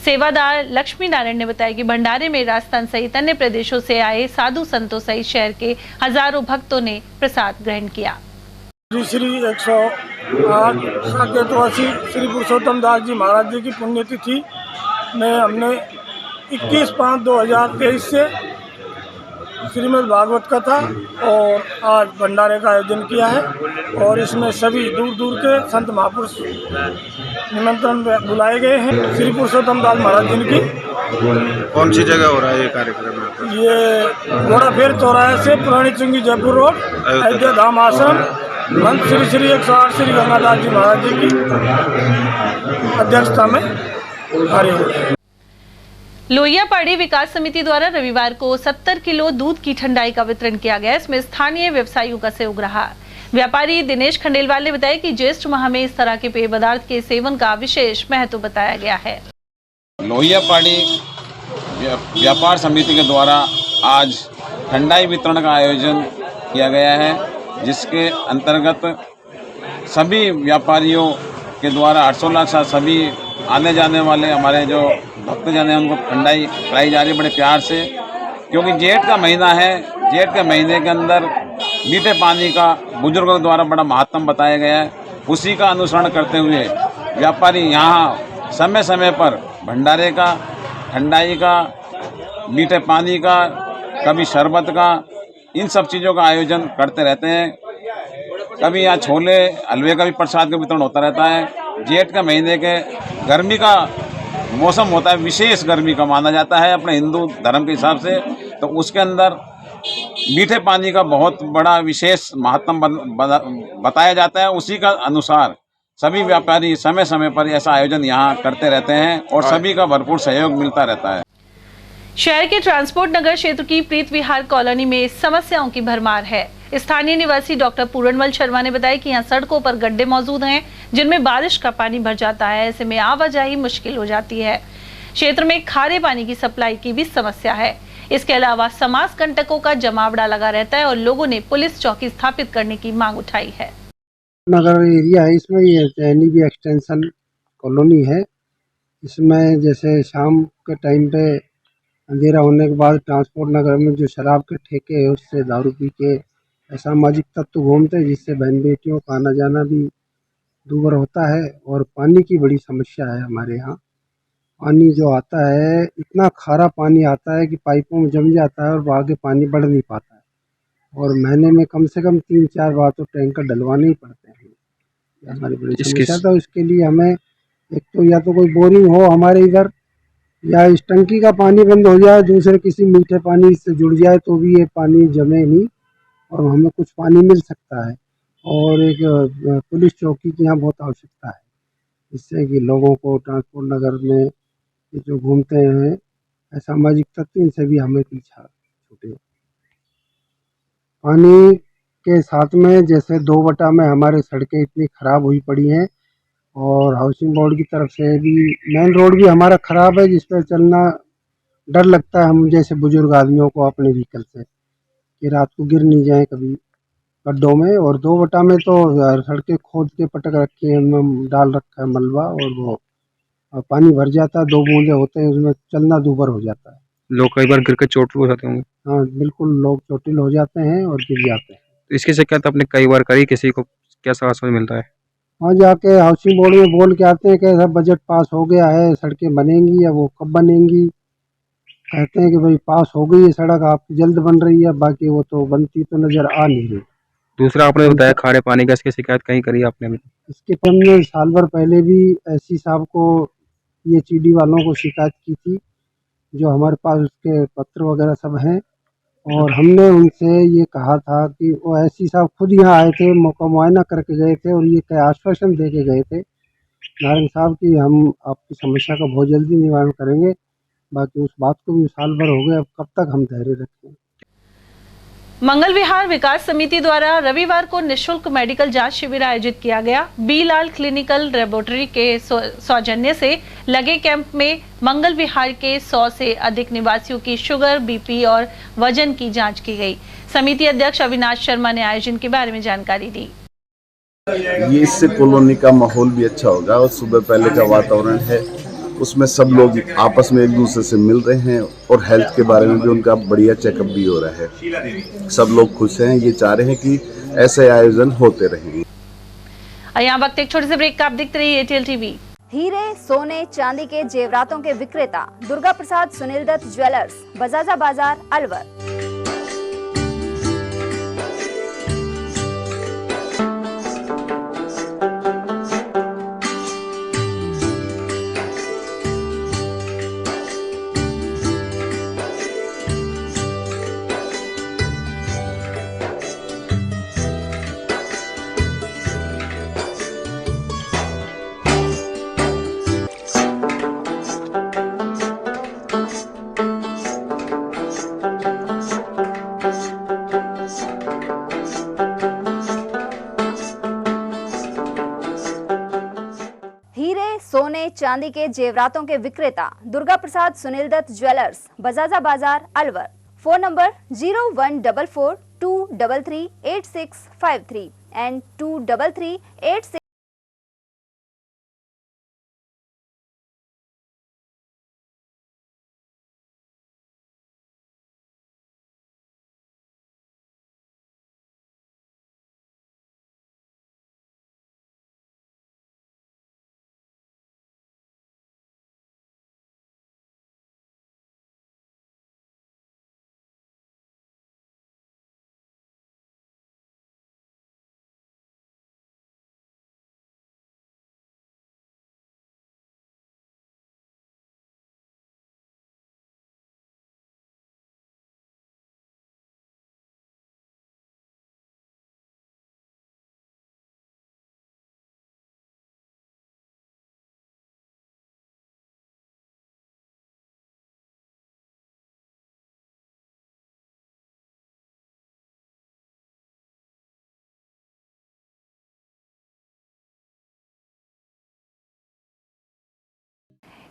सेवादार लक्ष्मी नारायण ने बताया कि भंडारे में राजस्थान सहित अन्य प्रदेशों से आए साधु संतों सहित शहर के हजारों भक्तों ने प्रसाद ग्रहण किया। श्री 108 साकेतवासी श्री पुरुषोत्तम दास जी महाराज जी की पुण्यतिथि में हमने 21/5/2023 से श्रीमद् भागवत कथा और आज भंडारे का आयोजन किया है और इसमें सभी दूर दूर के संत महापुरुष निमंत्रण बुलाए गए हैं। श्री पुरुषोत्तम दास महाराज जी की कौन सी जगह हो रहा है ये कार्यक्रम? ये घोड़ा फेर चौराहे से पुरानी चुंगी जयपुर रोड अयोध्या धाम आश्रम मंच श्री 108 श्री गंगादास जी महाराज जी की अध्यक्षता में कार्य हो रहा है। लोहियापाड़ी विकास समिति द्वारा रविवार को 70 किलो दूध की ठंडाई का वितरण किया गया। इसमें स्थानीय व्यवसायियों का सहयोग रहा। व्यापारी दिनेश खंडेलवाल ने बताया कि ज्येष्ठ माह में इस तरह के पेय पदार्थ के सेवन का विशेष महत्व बताया गया है। लोहियापाड़ी व्यापार समिति के द्वारा आज ठंडाई वितरण का आयोजन किया गया है, जिसके अंतर्गत सभी व्यापारियों के द्वारा 800 साथ सभी आने जाने वाले हमारे जो भक्तजन हैं उनको ठंडाई पिलाई जा रही है बड़े प्यार से। क्योंकि जेठ का महीना है, जेठ के महीने के अंदर मीठे पानी का बुजुर्गों द्वारा बड़ा महत्व बताया गया है। उसी का अनुसरण करते हुए व्यापारी यहाँ समय समय पर भंडारे का, ठंडाई का, मीठे पानी का, कभी शरबत का, इन सब चीज़ों का आयोजन करते रहते हैं। कभी यहाँ छोले हलवे का भी प्रसाद का वितरण होता रहता है। जेठ का महीने के गर्मी का मौसम होता है, विशेष गर्मी का माना जाता है अपने हिंदू धर्म के हिसाब से, तो उसके अंदर मीठे पानी का बहुत बड़ा विशेष महत्व बताया जाता है। उसी का अनुसार सभी व्यापारी समय समय पर ऐसा आयोजन यहाँ करते रहते हैं और सभी का भरपूर सहयोग मिलता रहता है। शहर के ट्रांसपोर्ट नगर क्षेत्र की प्रीत विहार कॉलोनी में समस्याओं की भरमार है। स्थानीय निवासी डॉक्टर पूरणमल शर्मा ने बताया कि यहाँ सड़कों पर गड्ढे मौजूद हैं, जिनमें बारिश का पानी भर जाता है। ऐसे में आवाजाही मुश्किल हो जाती है। क्षेत्र में खारे पानी की सप्लाई की भी समस्या है। इसके अलावा समाज कंटकों का जमावड़ा लगा रहता है और लोगों ने पुलिस चौकी स्थापित करने की मांग उठाई है। नगर एरिया है, इसमें ये NEB एक्सटेंशन कॉलोनी है। इसमें जैसे शाम के टाइम पे अंधेरा होने के बाद ट्रांसपोर्ट नगर में जो शराब के ठेके है उससे दारू पी के असामाजिक तत्व घूमते हैं, जिससे बहन बेटियों का आना जाना भी दूभर होता है। और पानी की बड़ी समस्या है हमारे यहाँ। पानी जो आता है इतना खारा पानी आता है कि पाइपों में जम जाता है और आगे पानी बढ़ नहीं पाता है। और महीने में कम से कम 3-4 बार तो टैंकर डलवाने ही पड़ते हैं। ये हमारी बड़ी समस्या। तो इसके लिए हमें एक तो या तो कोई बोरिंग हो हमारे इधर, या इस टंकी का पानी बंद हो जाए, दूसरे किसी मीठे पानी से जुड़ जाए तो भी ये पानी जमे नहीं और हमें कुछ पानी मिल सकता है। और एक पुलिस चौकी की यहाँ बहुत आवश्यकता है, जिससे कि लोगों को ट्रांसपोर्ट नगर में ये जो घूमते हैं असामाजिक तत्व, इनसे भी हमें पीछा छूटे। पानी के साथ में जैसे 2 बटा में हमारे सड़कें इतनी खराब हुई पड़ी हैं और हाउसिंग बोर्ड की तरफ से भी मेन रोड भी हमारा ख़राब है, जिस पर चलना डर लगता है हम जैसे बुजुर्ग आदमियों को अपने व्हीकल से, कि रात को गिर नहीं जाए कभी गड्ढों में। और 2 बटा में तो सड़कें खोद के पटक रखी है, डाल रखा है मलबा, और वो पानी भर जाता है, 2 बूंदे होते हैं उसमें चलना दूभर हो जाता है। लोग कई बार गिर के चोटिल हो जाते होंगे। हाँ बिल्कुल, लोग चोटिल हो जाते हैं और गिर जाते हैं। तो इसकी शिकायत आपने कई बार करी, किसी को कैसा आश्वासन मिलता है? वहाँ जाके हाउसिंग बोर्ड में बोल के आते हैं कि सब बजट पास हो गया है, सड़कें बनेंगी, या वो कब बनेंगी। कहते हैं कि भाई पास हो गई है सड़क, आपकी जल्द बन रही है, बाकी वो तो बनती तो नज़र आ नहीं रही। दूसरा आपने बताया खारे पानी का, इसकी शिकायत कहीं करी आपने? इसके हमने साल भर पहले भी SC साहब को, PHED वालों को शिकायत की थी, जो हमारे पास उसके पत्र वगैरह सब हैं। और हमने उनसे ये कहा था कि वो SC साहब खुद यहाँ आए थे, मौका मुआयना करके गए थे और ये क्या आश्वासन दे के गए थे नारायण साहब कि हम आपकी समस्या का बहुत जल्दी निवारण करेंगे। बाकी उस बात को भी साल भर हो गए, अब कब तक हम धैर्य रखें। मंगल विहार विकास समिति द्वारा रविवार को निशुल्क मेडिकल जांच शिविर आयोजित किया गया। बी लाल क्लिनिकल लेबोरेटरी के सौजन्य से लगे कैंप में मंगल विहार के 100 से अधिक निवासियों की शुगर, BP और वजन की जांच की गई। समिति अध्यक्ष अविनाश शर्मा ने आयोजन के बारे में जानकारी दी। ये इससे कॉलोनी का माहौल भी अच्छा होगा और सुबह पहले का वातावरण है, उसमें सब लोग आपस में एक दूसरे से मिल रहे हैं और हेल्थ के बारे में भी उनका बढ़िया चेकअप भी हो रहा है। सब लोग खुश हैं, ये चाह रहे हैं कि ऐसे आयोजन होते रहें। यहाँ वक्त एक छोटे से ब्रेक का, आप देखते रहिए ATL TV। हीरे, सोने, चांदी के जेवरातों के विक्रेता दुर्गा प्रसाद सुनील दत्त ज्वेलर्स, बजाजा बाजार, अलवर। सोने चांदी के जेवरातों के विक्रेता Durga Prasad Sunil Dutt jewellers, Bajaja Bazaar, Alwar. Phone number 0144233853 and 23386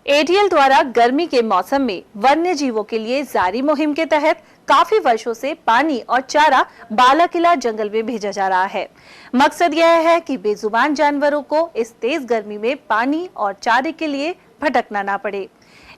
ATL द्वारा गर्मी के मौसम में वन्य जीवों के लिए जारी मुहिम के तहत काफी वर्षों से पानी और चारा बालाकिला जंगल में भेजा जा रहा है। मकसद यह है कि बेजुबान जानवरों को इस तेज गर्मी में पानी और चारे के लिए भटकना ना पड़े।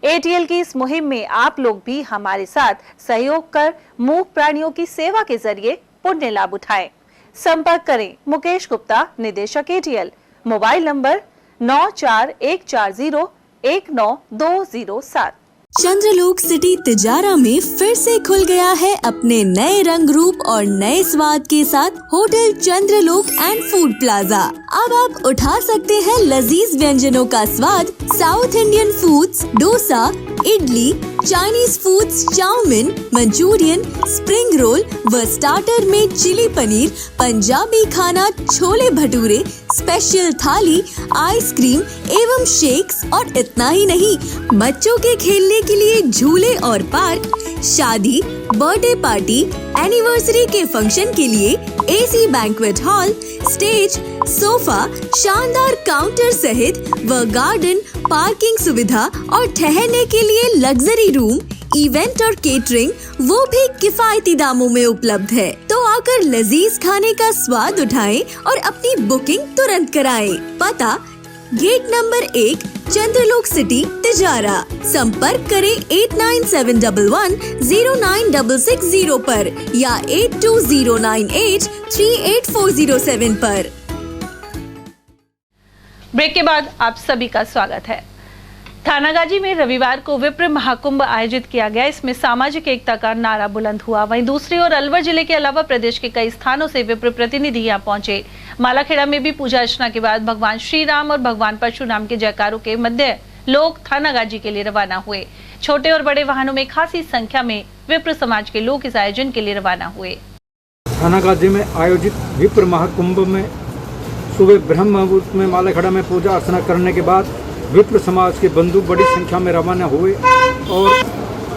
एटीएल की इस मुहिम में आप लोग भी हमारे साथ सहयोग कर मूक प्राणियों की सेवा के जरिए पुण्य लाभ उठाएं। संपर्क करें मुकेश गुप्ता, निदेशक एटीएल, मोबाइल नंबर 9414019207। चंद्रलोक सिटी तिजारा में फिर से खुल गया है अपने नए रंग रूप और नए स्वाद के साथ hotel Chandralok and food plaza. अब आप उठा सकते हैं लजीज व्यंजनों का स्वाद। South Indian foods, dosa, idli, Chinese foods, chowmein, Manchurian, spring roll व स्टार्टर में चिली पनीर, पंजाबी खाना, छोले भटूरे, स्पेशल थाली, आइसक्रीम एवं शेक्स और इतना ही नहीं, बच्चों के खेलने के लिए झूले और पार्क, शादी, बर्थडे पार्टी, एनिवर्सरी के फंक्शन के लिए AC banquet hall, stage, sofa, शानदार काउंटर सहित व गार्डन, पार्किंग सुविधा और ठहरने के लिए लग्जरी रूम, इवेंट और केटरिंग वो भी किफायती दामों में उपलब्ध है। तो आकर लजीज खाने का स्वाद उठाएं और अपनी बुकिंग तुरंत कराएं। पता गेट नंबर 1, चंद्रलोक सिटी तिजारा। संपर्क करें 8971109660 पर या 8209838407 पर। ब्रेक के बाद आप सभी का स्वागत है। थानागाजी में रविवार को विप्र महाकुंभ आयोजित किया गया। इसमें सामाजिक एकता का नारा बुलंद हुआ। वहीं दूसरी ओर अलवर जिले के अलावा प्रदेश के कई स्थानों से विप्र प्रतिनिधि यहाँ पहुंचे। मालाखेड़ा में भी पूजा अर्चना के बाद भगवान श्री राम और भगवान परशुराम के जयकारों के मध्य लोग थानागाजी के लिए रवाना हुए। छोटे और बड़े वाहनों में खासी संख्या में विप्र समाज के लोग इस आयोजन के लिए रवाना हुए। थानागाजी में आयोजित विप्र महाकुंभ में सुबह ब्रह्म मुहूर्त में मालाखेड़ा में पूजा अर्चना करने के बाद विप्र समाज के बंधु बड़ी संख्या में रवाना हुए और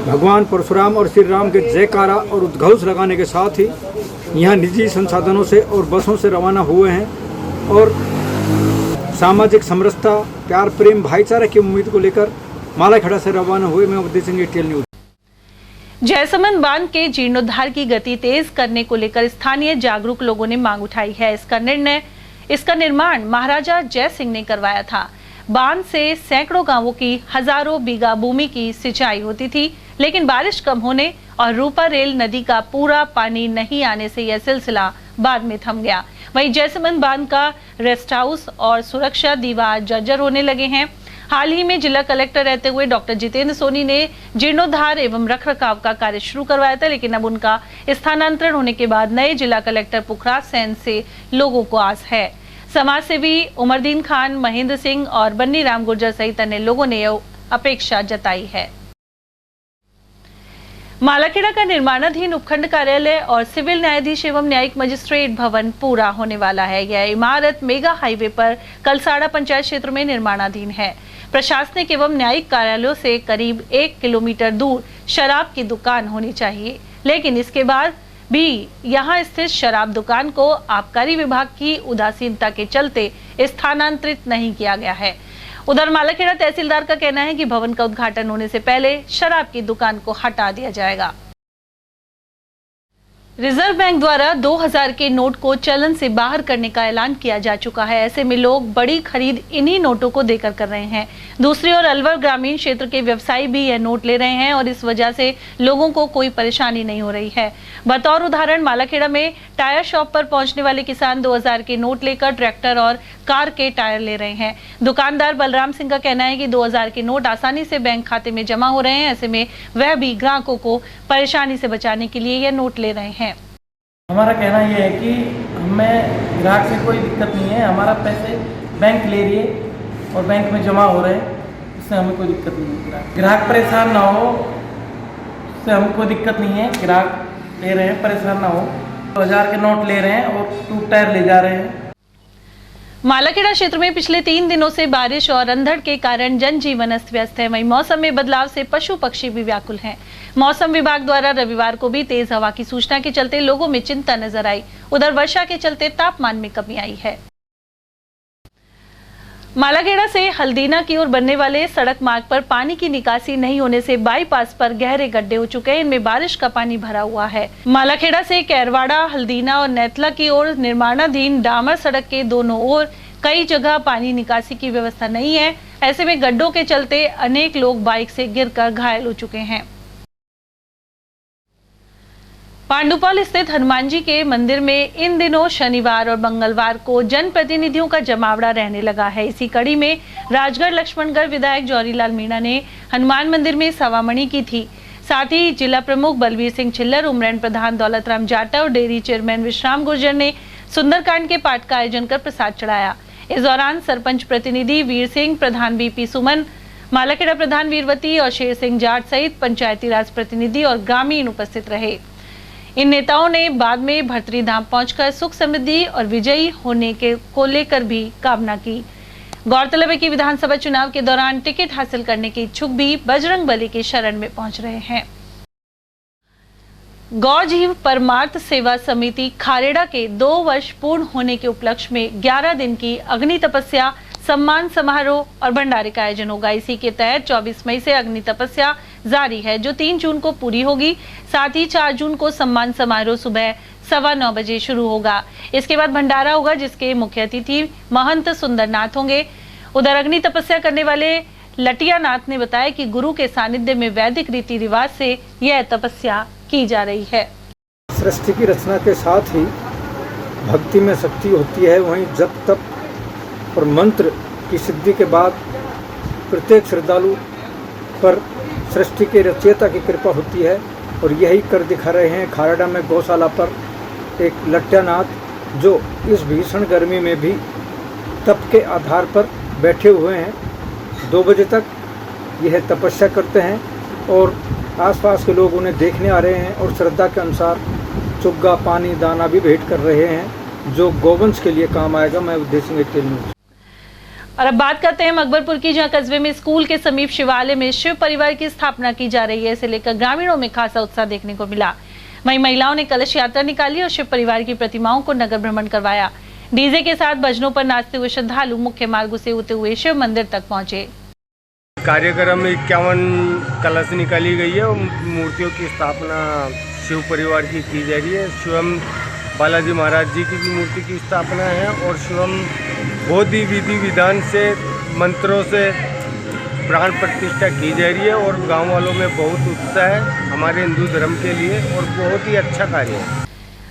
भगवान परशुराम और श्री राम के जयकारा और उद्घोष लगाने के साथ ही यहाँ निजी संसाधनों से और बसों से रवाना हुए हैं और सामाजिक समरसता, प्यार, प्रेम, भाईचारा की उम्मीद को लेकर मालाखेड़ा से रवाना हुए। मैं अवधेश सिंह, एटीएल न्यूज। जयसमंद बांध के जीर्णोद्धार की गति तेज करने को लेकर स्थानीय जागरूक लोगों ने मांग उठाई है। इसका निर्माण महाराजा जय सिंह ने करवाया था। बांध से सैकड़ों गांवों की हजारों बीघा भूमि की सिंचाई होती थी, लेकिन बारिश कम होने और रूपा रेल नदी का पूरा पानी नहीं आने से यह सिलसिला बाद में थम गया। वहीं जयसमंद बांध का रेस्ट हाउस और सुरक्षा दीवार जर्जर होने लगे हैं। हाल ही में जिला कलेक्टर रहते हुए डॉक्टर जितेंद्र सोनी ने जीर्णोद्धार एवं रखरखाव का कार्य शुरू करवाया था, लेकिन अब उनका स्थानांतरण होने के बाद नए जिला कलेक्टर पुखराज सेन से लोगों को आस है। समाज सेवी उमरदीन खान, महेंद्र सिंह और बन्नी राम गुर्जर सहित अन्य लोगों ने यह अपेक्षा जताई है। मालाखेड़ा का निर्माणाधीन उपखंड कार्यालय और सिविल न्यायाधीश एवं न्यायिक मजिस्ट्रेट भवन पूरा होने वाला है। यह इमारत मेगा हाईवे पर कलसाड़ा पंचायत क्षेत्र में निर्माणाधीन है। प्रशासनिक एवं न्यायिक कार्यालयों से करीब 1 किलोमीटर दूर शराब की दुकान होनी चाहिए, लेकिन इसके बाद भी यहां स्थित शराब दुकान को आबकारी विभाग की उदासीनता के चलते स्थानांतरित नहीं किया गया है। उधर मालाखेड़ा तहसीलदार का कहना है कि भवन का उद्घाटन होने से पहले शराब की दुकान को हटा दिया जाएगा। रिजर्व बैंक द्वारा 2000 के नोट को चलन से बाहर करने का ऐलान किया जा चुका है। ऐसे में लोग बड़ी खरीद इन्हीं नोटों को देकर कर रहे हैं। दूसरी ओर अलवर ग्रामीण क्षेत्र के व्यवसायी भी यह नोट ले रहे हैं और इस वजह से लोगों को कोई परेशानी नहीं हो रही है। बतौर उदाहरण मालाखेड़ा में टायर शॉप पर पहुंचने वाले किसान 2000 के नोट लेकर ट्रैक्टर और कार के टायर ले रहे हैं। दुकानदार बलराम सिंह का कहना है कि 2000 के नोट आसानी से बैंक खाते में जमा हो रहे हैं। ऐसे में वह भी ग्राहकों को परेशानी से बचाने के लिए यह नोट ले रहे हैं। हमारा कहना यह है कि हमें ग्राहक से कोई दिक्कत नहीं है। हमारा पैसे बैंक ले रही है और बैंक में जमा हो रहे हैं, इससे हमें कोई दिक्कत नहीं है। ग्राहक परेशान ना हो, इससे हमें कोई दिक्कत नहीं है। ग्राहक ले रहे हैं, परेशान ना हो। 2000 के नोट ले रहे हैं और 2 टायर ले जा रहे हैं। मालाखेड़ा क्षेत्र में पिछले 3 दिनों से बारिश और अंधड़ के कारण जनजीवन अस्त व्यस्त है। वहीं मौसम में बदलाव से पशु पक्षी भी व्याकुल हैं। मौसम विभाग द्वारा रविवार को भी तेज हवा की सूचना के चलते लोगों में चिंता नजर आई। उधर वर्षा के चलते तापमान में कमी आई है। मालाखेड़ा से हल्दीना की ओर बनने वाले सड़क मार्ग पर पानी की निकासी नहीं होने से बाईपास पर गहरे गड्ढे हो चुके हैं। इनमें बारिश का पानी भरा हुआ है। मालाखेड़ा से कैरवाड़ा, हल्दीना और नैतला की ओर निर्माणाधीन डामर सड़क के दोनों ओर कई जगह पानी निकासी की व्यवस्था नहीं है। ऐसे में गड्ढों के चलते अनेक लोग बाइक से गिरकर घायल हो चुके हैं। पांडुपौल स्थित हनुमान जी के मंदिर में इन दिनों शनिवार और मंगलवार को जनप्रतिनिधियों का जमावड़ा रहने लगा है। इसी कड़ी में राजगढ़ लक्ष्मणगढ़ विधायक जौहरीलाल मीणा ने हनुमान मंदिर में सवामणी की थी। साथ ही जिला प्रमुख बलवीर सिंह छिल्लर, उमरैन प्रधान दौलतराम जाटा और डेयरी चेयरमैन विश्राम गुर्जर ने सुंदरकांड के पाठ का आयोजन कर प्रसाद चढ़ाया। इस दौरान सरपंच प्रतिनिधि वीर सिंह, प्रधान बीपी सुमन, मालाखेड़ा प्रधान वीरवती और शेर सिंह जाट सहित पंचायती राज प्रतिनिधि और ग्रामीण उपस्थित रहे। इन नेताओं ने बाद में भर्तरी धाम पहुंचकर सुख समृद्धि और विजयी होने को लेकर भी कामना की। गौरतलब है कि विधानसभा चुनाव के दौरान टिकट हासिल करने के इच्छुक भी बजरंग बली की शरण में पहुंच रहे हैं। गौ जीव परमार्थ सेवा समिति खारेड़ा के 2 वर्ष पूर्ण होने के उपलक्ष्य में 11 दिन की अग्नि तपस्या, सम्मान समारोह और भंडारे का आयोजन होगा। इसी के तहत 24 मई से अग्नि तपस्या जारी है, जो 3 जून को पूरी होगी। साथ ही 4 जून को सम्मान समारोह सुबह 9:15 बजे शुरू होगा। इसके बाद भंडारा होगा, जिसके मुख्य अतिथि महंत सुंदरनाथ होंगे। उधर अग्नि तपस्या करने वाले लटिया नाथ ने बताया कि गुरु के सानिध्य में वैदिक रीति रिवाज से यह तपस्या की जा रही है। सृष्टि की रचना के साथ ही भक्ति में शक्ति होती है, वहीं जप तप और मंत्र की सिद्धि के बाद प्रत्येक श्रद्धालु पर सृष्टि के रचयिता की कृपा होती है। और यही कर दिखा रहे हैं खारेड़ा में गौशाला पर एक लट्यानाथ, जो इस भीषण गर्मी में भी तप के आधार पर बैठे हुए हैं। 2 बजे तक यह तपस्या करते हैं और आसपास के लोग उन्हें देखने आ रहे हैं और श्रद्धा के अनुसार चुग्गा, पानी, दाना भी भेंट कर रहे हैं, जो गौवंश के लिए काम आएगा। मैं उद्देश्य में और अब बात करते हैं मकबरपुर की, जहां कस्बे में स्कूल के समीप शिवालय में शिव परिवार की स्थापना की जा रही है। इसे लेकर ग्रामीणों में खासा उत्साह देखने को मिला। वहीं महिलाओं ने कलश यात्रा निकाली और शिव परिवार की प्रतिमाओं को नगर भ्रमण करवाया। डीजे के साथ भजनों पर नाचते हुए श्रद्धालु मुख्य मार्ग से होते हुए शिव मंदिर तक पहुंचे। कार्यक्रम में 51 कलश निकाली गई है और मूर्तियों की स्थापना शिव परिवार की जा रही है। शिवम बालाजी महाराज जी की भी मूर्ति की स्थापना है और शिवम बहुत ही विधि विधान से मंत्रों से प्राण प्रतिष्ठा की जा रही है और गांव वालों में बहुत उत्साह है हमारे हिंदू धर्म के लिए और बहुत ही अच्छा कार्य है।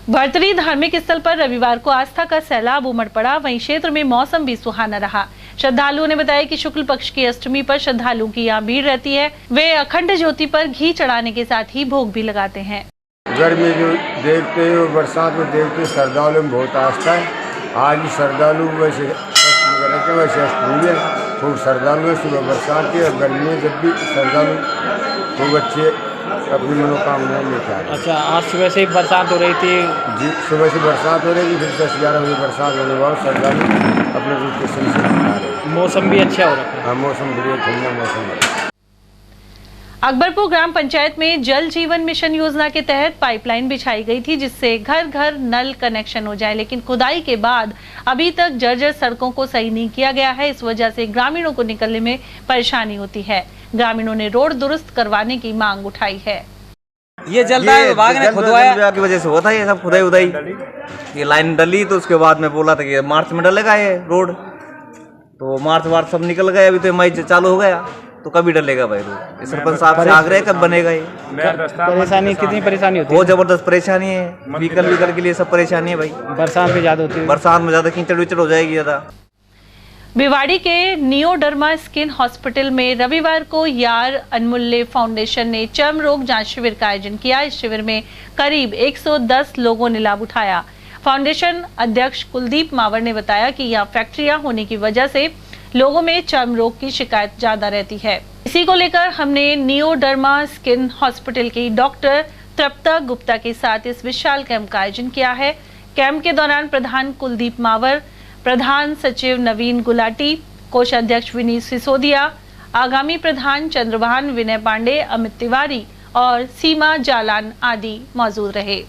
भर्तरी धार्मिक स्थल पर रविवार को आस्था का सैलाब उमड़ पड़ा। वहीं क्षेत्र में मौसम भी सुहाना रहा। श्रद्धालुओं ने बताया कि शुक्ल पक्ष की अष्टमी पर श्रद्धालुओं की यहाँ भीड़ रहती है। वे अखंड ज्योति पर घी चढ़ाने के साथ ही भोग भी लगाते हैं। गर्मी जो देखते और बरसात में देखते श्रद्धालुओं में बहुत आस्था है। आज श्रद्धालु वैसे अष्टमी है, खूब श्रद्धालु है। सुबह बरसात की और गर्मी में जब भी श्रद्धालु खूब अच्छे अपनी मनोकामनाएं लेके आ रहे हैं। अच्छा, आज सुबह से ही बरसात हो रही थी? जी, सुबह से बरसात हो रही थी, फिर 10-11 बजे बरसात होने के बाद श्रद्धालु अपने रूप के संग से आ रहे हैं। मौसम भी अच्छा हो रखा है। हाँ, मौसम बढ़िया, ठंडा मौसम है। अकबरपुर ग्राम पंचायत में जल जीवन मिशन योजना के तहत पाइपलाइन बिछाई गई थी, जिससे घर घर नल कनेक्शन हो जाए। लेकिन खुदाई के बाद अभी तक जर्जर सड़कों को सही नहीं किया गया है। इस वजह से ग्रामीणों को निकलने में परेशानी होती है। ग्रामीणों ने रोड दुरुस्त करवाने की मांग उठाई है। ये जलता है, विभाग ने खुदवाया की वजह से होता है ये सब खुदाई उदाई। ये लाइन डली तो उसके बाद में बोला था कि मार्च में डलेगा ये रोड, तो मार्च सब निकल गए। अभी तो मई चालू हो गया, तो कभी डलेगा भाई रोड? सरपंच साहब से आग्रह कब बनेगा ये? परेशानी, कितनी परेशानी होती है? बहुत जबरदस्त परेशानी है। व्हीकल के लिए सब परेशानी है भाई। बरसात में ज्यादा होती है। बरसात में ज्यादा कीचड़ विचड़ हो जाएगी ज्यादा। भिवाड़ी के नियोडर्मा स्किन हॉस्पिटल में रविवार को यार अनमुल्ले फाउंडेशन ने चर्म रोग जांच शिविर का आयोजन किया। इस शिविर में करीब 110 लोगों ने लाभ उठाया। फाउंडेशन अध्यक्ष कुलदीप मावर ने बताया कि यहाँ फैक्ट्रियां होने की वजह से लोगों में चर्म रोग की शिकायत ज्यादा रहती है। इसी को लेकर हमने नियोडर्मा स्किन हॉस्पिटल की डॉक्टर तृप्ता गुप्ता के साथ इस विशाल कैंप का आयोजन किया है। कैंप के दौरान प्रधान कुलदीप मावर, प्रधान सचिव नवीन गुलाटी, कोषाध्यक्ष विनीत सिसोदिया, आगामी प्रधान चंद्रभान विनय पांडे, अमित तिवारी और सीमा जालान आदि मौजूद रहे।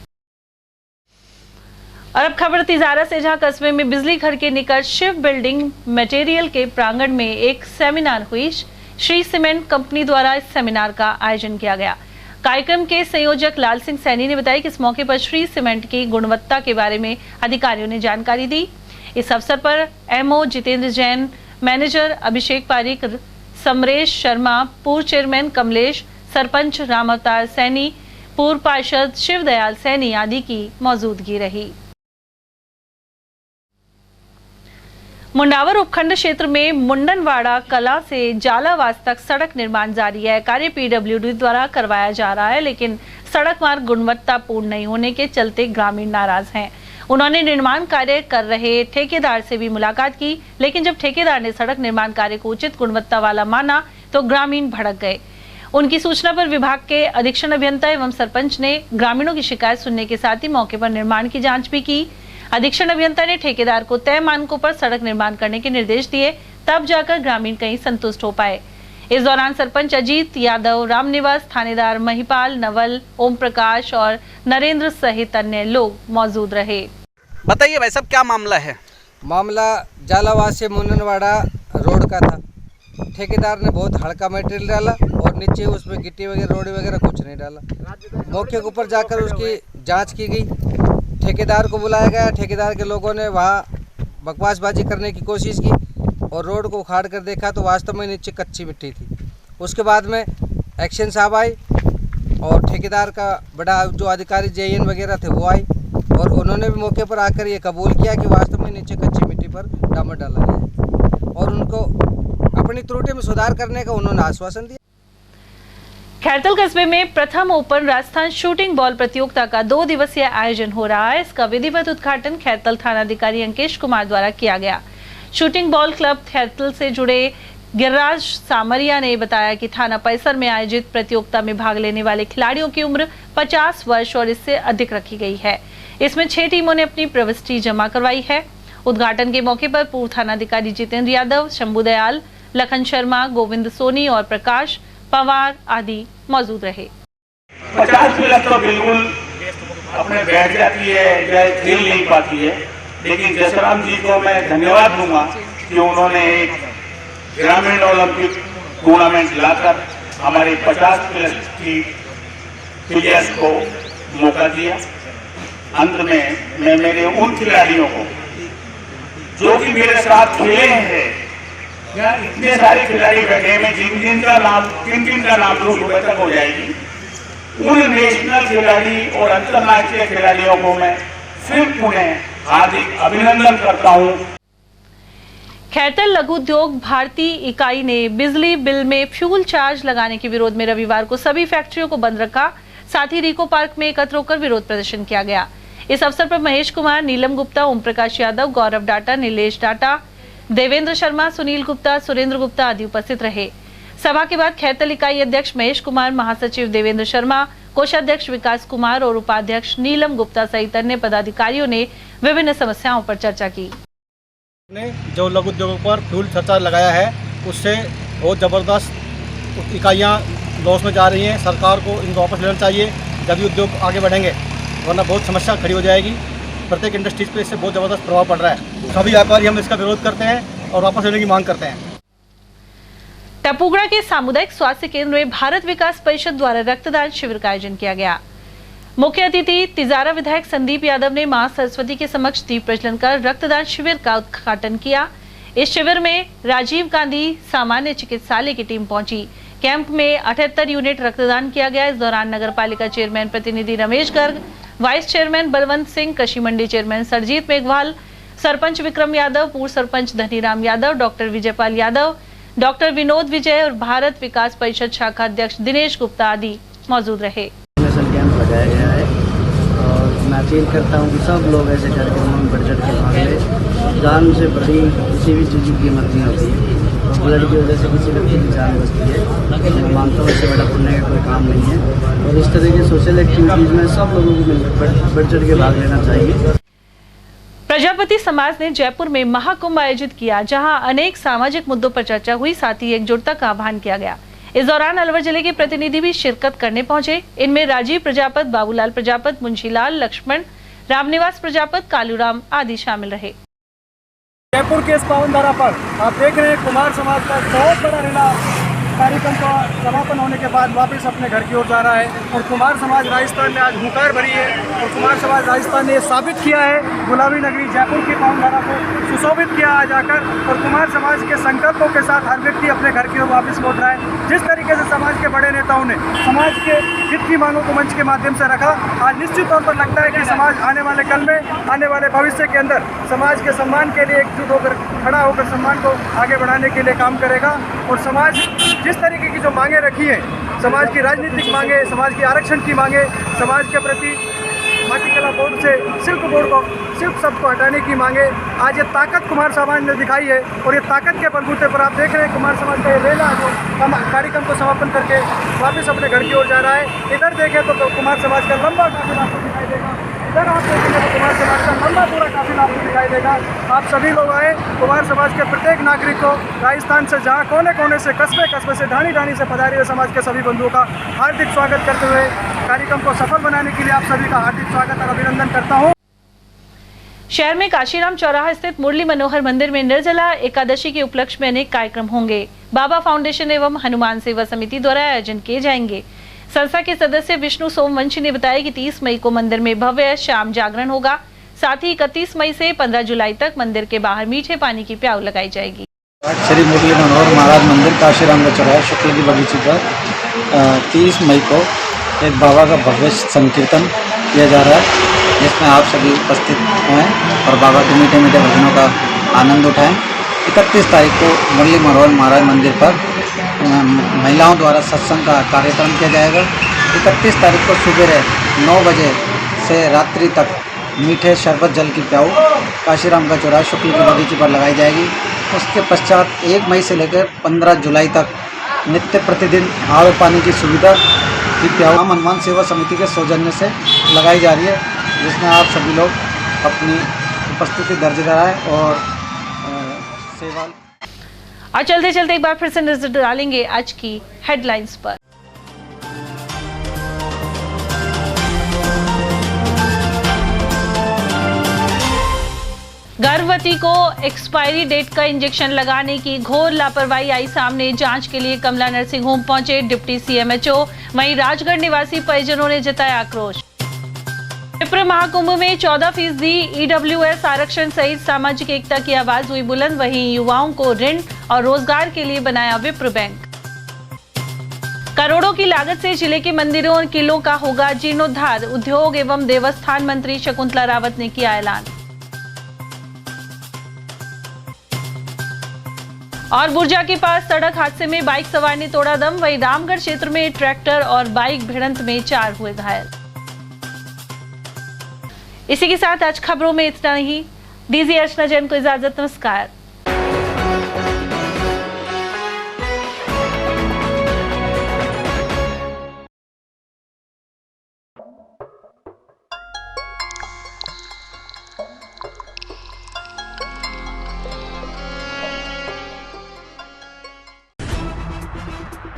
और अब खबर तिजारा से, जहां कस्बे में बिजली घर के निकट शिव बिल्डिंग मटेरियल के प्रांगण में एक सेमिनार हुई। श्री सीमेंट कंपनी द्वारा इस सेमिनार का आयोजन किया गया। कार्यक्रम के संयोजक लाल सिंह सैनी ने बताया कि इस मौके पर श्री सीमेंट की गुणवत्ता के बारे में अधिकारियों ने जानकारी दी। इस अवसर पर एमओ जितेंद्र जैन, मैनेजर अभिषेक पारिक, समरेश शर्मा, पूर्व चेयरमैन कमलेश, सरपंच राम अवतार सैनी, पूर्व पार्षद शिवदयाल सैनी आदि की मौजूदगी रही। मुंडावर उपखंड क्षेत्र में मुंडनवाड़ा कला से जालावास तक सड़क निर्माण जारी है। कार्य पीडब्ल्यूडी द्वारा करवाया जा रहा है, लेकिन सड़क मार्ग गुणवत्तापूर्ण नहीं होने के चलते ग्रामीण नाराज हैं। उन्होंने निर्माण कार्य कर रहे ठेकेदार से भी मुलाकात की, लेकिन जब ठेकेदार ने सड़क निर्माण कार्य को उचित गुणवत्ता वाला माना तो ग्रामीण भड़क गए। उनकी सूचना पर विभाग के अधीक्षण अभियंता एवं सरपंच ने ग्रामीणों की शिकायत सुनने के साथ ही मौके पर निर्माण की जांच भी की। अधीक्षण अभियंता ने ठेकेदार को तय मानकों पर सड़क निर्माण करने के निर्देश दिए, तब जाकर ग्रामीण कहीं संतुष्ट हो पाए। इस दौरान सरपंच अजीत यादव, रामनिवास थानेदार महिपाल, नवल, ओम प्रकाश और नरेंद्र सहित अन्य लोग मौजूद रहे। बताइए भाई साहब, क्या मामला है? मामला जालावास से मुंडनवाड़ा रोड का था। ठेकेदार ने बहुत हल्का मटेरियल डाला और नीचे उसमें गिट्टी वगैरह रोड वगैरह कुछ नहीं डाला। मौके के ऊपर जाकर उसकी जांच की गई। ठेकेदार को बुलाया गया। ठेकेदार के लोगों ने वहाँ बकवासबाजी करने की कोशिश की और रोड को उखाड़ कर देखा तो वास्तव में नीचे कच्ची मिट्टी थी। उसके बाद में एक्शन साहब आए और ठेकेदार का बड़ा जो अधिकारी जेईएन वगैरह थे वो आए और उन्होंने भी मौके पर आकर ये कबूल किया कि वास्तव में नीचे कच्ची मिट्टी पर डामर डाला गया है और उनको अपनी त्रुटि में सुधार करने का उन्होंने आश्वासन दिया। खैरतल कस्बे में प्रथम ओपन राजस्थान शूटिंग बॉल प्रतियोगिता का 2 दिवसीय आयोजन हो रहा है। इसका विधिवत उद्घाटन खैरतल थानाधिकारी अंकेश कुमार द्वारा किया गया। शूटिंग बॉल क्लब खैरतल से जुड़े गिरिराज सामरिया ने बताया कि थाना परिसर में आयोजित प्रतियोगिता में भाग लेने वाले खिलाड़ियों की उम्र 50 वर्ष और इससे अधिक रखी गई है। इसमें 6 टीमों ने अपनी प्रविष्टि जमा करवाई है। उद्घाटन के मौके पर पूर्व थानाधिकारी जितेंद्र यादव, शंभू दयाल, लखन शर्मा, गोविंद सोनी और प्रकाश पवार आदि मौजूद रहे। 50 प्लस तो बिल्कुल अपने बैठ जाती है या खेल नहीं पाती है, लेकिन जसराम जी को मैं धन्यवाद दूंगा कि उन्होंने एक ग्रामीण ओलंपिक टूर्नामेंट लाकर हमारे 50 प्लस की प्लेयर्स को मौका दिया। अंत में मैं मेरे उन खिलाड़ियों को जो कि मेरे साथ खेले हैं, या इतने सारे खिलाड़ी बैठे हैं जिन जिन का नाम तो सुबह तक हो जाएगी, उन नेशनल खिलाड़ी और अंतर्राष्ट्रीय खिलाड़ियों को मैं फिर उन्हें हार्दिक अभिनंदन करता हूं। खैरतल लघु उद्योग भारती इकाई ने बिजली बिल में फ्यूल चार्ज लगाने के विरोध में रविवार को सभी फैक्ट्रियों को बंद रखा। साथ ही रिको पार्क में एकत्र होकर विरोध प्रदर्शन किया गया। इस अवसर पर महेश कुमार, नीलम गुप्ता, ओम प्रकाश यादव, गौरव डाटा, नीलेश डाटा, देवेंद्र शर्मा, सुनील गुप्ता, सुरेंद्र गुप्ता आदि उपस्थित रहे। सभा के बाद खैरतल इकाई अध्यक्ष महेश कुमार, महासचिव देवेंद्र शर्मा, कोषाध्यक्ष विकास कुमार और उपाध्यक्ष नीलम गुप्ता सहित अन्य पदाधिकारियों ने विभिन्न समस्याओं पर चर्चा की। जो लघु उद्योगों पर फ्यूल सरचार्ज लगाया है उससे बहुत ज़बरदस्त इकाइयाँ लॉस में जा रही हैं। सरकार को इनको वापस लेना चाहिए, जब उद्योग आगे बढ़ेंगे, वरना बहुत समस्या खड़ी हो जाएगी। प्रत्येक इंडस्ट्रीज पे इससे बहुत ज़बरदस्त प्रभाव पड़ रहा है। सभी व्यापारी हम इसका विरोध करते हैं और वापस लेने की मांग करते हैं। टपुगड़ा के सामुदायिक स्वास्थ्य केंद्र में भारत विकास परिषद द्वारा रक्तदान शिविर का आयोजन किया गया। मुख्य अतिथि तिजारा विधायक संदीप यादव ने मां सरस्वती के समक्ष दीप प्रज्वलन कर रक्तदान शिविर का उद्घाटन किया। इस शिविर में राजीव गांधी सामान्य चिकित्सालय की टीम पहुंची। कैंप में 78 यूनिट रक्तदान किया गया। इस दौरान नगर पालिका चेयरमैन प्रतिनिधि रमेश गर्ग, वाइस चेयरमैन बलवंत सिंह, कृषि मंडी चेयरमैन सरजीत मेघवाल, सरपंच विक्रम यादव, पूर्व सरपंच धनीराम यादव, डॉक्टर विजयपाल यादव, डॉक्टर विनोद विजय और भारत विकास परिषद शाखा अध्यक्ष दिनेश गुप्ता आदि मौजूद रहे। कैंप लगाया गया है और मैं अपील करता हूँ कि सब लोग ऐसे कार्यक्रमों में बढ़ चढ़ के भाग लें। दान से बड़ी किसी भी चीज़ की कीमत नहीं होती है और ब्लड की वजह से किसी व्यक्ति की जान बचती है। मैं मानता हूँ इससे बड़ा पुण्य का कोई काम नहीं है और इस तरह की सोशल एक्टिविटीज़ में सब लोगों को बढ़ चढ़ के भाग लेना चाहिए। प्रजापति समाज ने जयपुर में महाकुंभ आयोजित किया, जहां अनेक सामाजिक मुद्दों पर चर्चा हुई, साथ ही एकजुटता का आह्वान किया गया। इस दौरान अलवर जिले के प्रतिनिधि भी शिरकत करने पहुंचे। इनमें राजीव प्रजापत, बाबूलाल प्रजापत, मुंशीलाल, लक्ष्मण, रामनिवास प्रजापत, कालूराम आदि शामिल रहे। जयपुर के इस पावन धरा पर आप देख रहे हैं कुमार समाज का बहुत बड़ा रेला कार्यक्रम का समापन होने के बाद वापस अपने घर की ओर जा रहा है। और कुमार समाज राजस्थान ने आज हुंकार भरी है और कुमार समाज राजस्थान ने साबित किया है गुलाबी नगरी जयपुर की पावन धारा को सुशोभित किया आज आकर। और कुमार समाज के संकल्पों के साथ हर व्यक्ति अपने घर की ओर वापस लौट रहा है। जिस तरीके से समाज के बड़े नेताओं ने समाज के हित की मांगों को मंच के माध्यम से रखा, आज निश्चित तौर पर लगता है कि समाज आने वाले कल में, आने वाले भविष्य के अंदर समाज के सम्मान के लिए एकजुट होकर खड़ा होकर सम्मान को आगे बढ़ाने के लिए काम करेगा। और समाज जिस तरीके की जो मांगे रखी हैं, समाज की राजनीतिक मांगे, समाज की आरक्षण की मांगे, समाज के प्रति माटी कला बोर्ड से शिल्प शब्द को हटाने की मांगे, आज ये ताकत कुमार समाज ने दिखाई है। और ये ताकत के बलबूते पर आप देख रहे हैं कुमार समाज का ये रेला जो कार्यक्रम को समापन करके वापस अपने घर की ओर जा रहा है। इधर देखें तो कुमार समाज का लंबा काफिला आपको दिखाई देगा, इधर आप देखेंगे तो कुमार समाज का लंबा पूरा काफिला आपको दिखाई देगा। आप सभी लोग आए, कुमार समाज के प्रत्येक नागरिक को राजस्थान से जहाँ कोने कोने से, कस्बे कस्बे से, ढाणी ढाणी से पधारे हुए समाज के सभी बंधुओं का हार्दिक स्वागत करते हुए कार्यक्रम को सफल बनाने के लिए आप सभी का हार्दिक स्वागत और अभिनंदन करता हूँ। शहर में काशीराम चौराहा स्थित मुरली मनोहर मंदिर में निर्जला एकादशी के उपलक्ष्य में अनेक कार्यक्रम होंगे। बाबा फाउंडेशन एवं हनुमान सेवा समिति द्वारा आयोजन किए जाएंगे। संस्था के सदस्य विष्णु सोमवंशी ने बताया कि 30 मई को मंदिर में भव्य शाम जागरण होगा। साथ ही 31 मई से 15 जुलाई तक मंदिर के बाहर मीठे पानी की प्याऊ लगाई जाएगी। श्री मुरली मनोहर महाराज मंदिर काशीराम का चौराहा शुक्ल की बगीचे पर 30 मई को एक बाबा का भव्य संकीर्तन किया जा रहा है, जिसमें आप सभी उपस्थित हैं और बाबा के मीठे मीठे भजनों का आनंद उठाएं। 31 तारीख को मुरली मनोहर महाराज मंदिर पर महिलाओं द्वारा सत्संग का कार्यक्रम किया जाएगा। 31 तारीख को सुबह 9 बजे से रात्रि तक मीठे शरबत जल की प्याऊ काशीराम का चौराहा शुक्ल की बगीचे पर लगाई जाएगी। उसके पश्चात 1 मई से लेकर 15 जुलाई तक नित्य प्रतिदिन आड़ पानी की सुविधा की प्याऊ हनुमान सेवा समिति के सौजन्य से लगाई जा रही है, जिसमें आप सभी लोग अपनी उपस्थिति दर्ज कराएं और सेवा। और चलते चलते एक बार फिर से नजर डालेंगे आज की हेडलाइंस पर। गर्भवती को एक्सपायरी डेट का इंजेक्शन लगाने की घोर लापरवाही आई सामने। जांच के लिए कमला नर्सिंग होम पहुंचे डिप्टी CMHO। वहीं राजगढ़ निवासी परिजनों ने जताया आक्रोश। विप्र महाकुंभ में 14% EWS आरक्षण सहित सामाजिक एकता की आवाज हुई बुलंद। वहीं युवाओं को ऋण और रोजगार के लिए बनाया विप्र बैंक। करोड़ों की लागत से जिले के मंदिरों और किलों का होगा जीर्णोद्धार। उद्योग एवं देवस्थान मंत्री शकुंतला रावत ने किया ऐलान। और बुर्जा के पास सड़क हादसे में बाइक सवार ने तोड़ा दम। वहीं रामगढ़ क्षेत्र में ट्रैक्टर और बाइक भिड़ंत में 4 हुए घायल। इसी के साथ आज खबरों में इतना ही। डीजी अर्चना जैन को इजाजत, नमस्कार।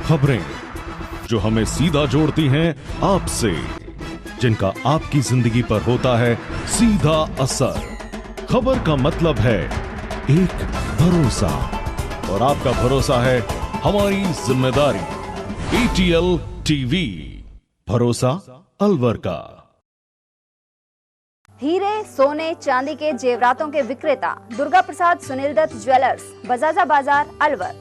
खबरें जो हमें सीधा जोड़ती हैं आपसे, जिनका आपकी जिंदगी पर होता है सीधा असर। खबर का मतलब है एक भरोसा, और आपका भरोसा है हमारी जिम्मेदारी। ATL TV, भरोसा अलवर का। हीरे, सोने, चांदी के जेवरातों के विक्रेता दुर्गा प्रसाद सुनील दत्त ज्वेलर्स, बजाजा बाजार, अलवर।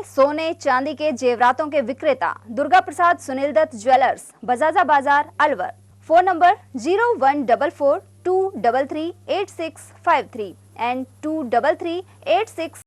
सोने चांदी के जेवरातों के विक्रेता Durga Prasad Sunil Dutt jewellers, Bajaja Bazaar, Alwar. Phone number 0144233853 and 23386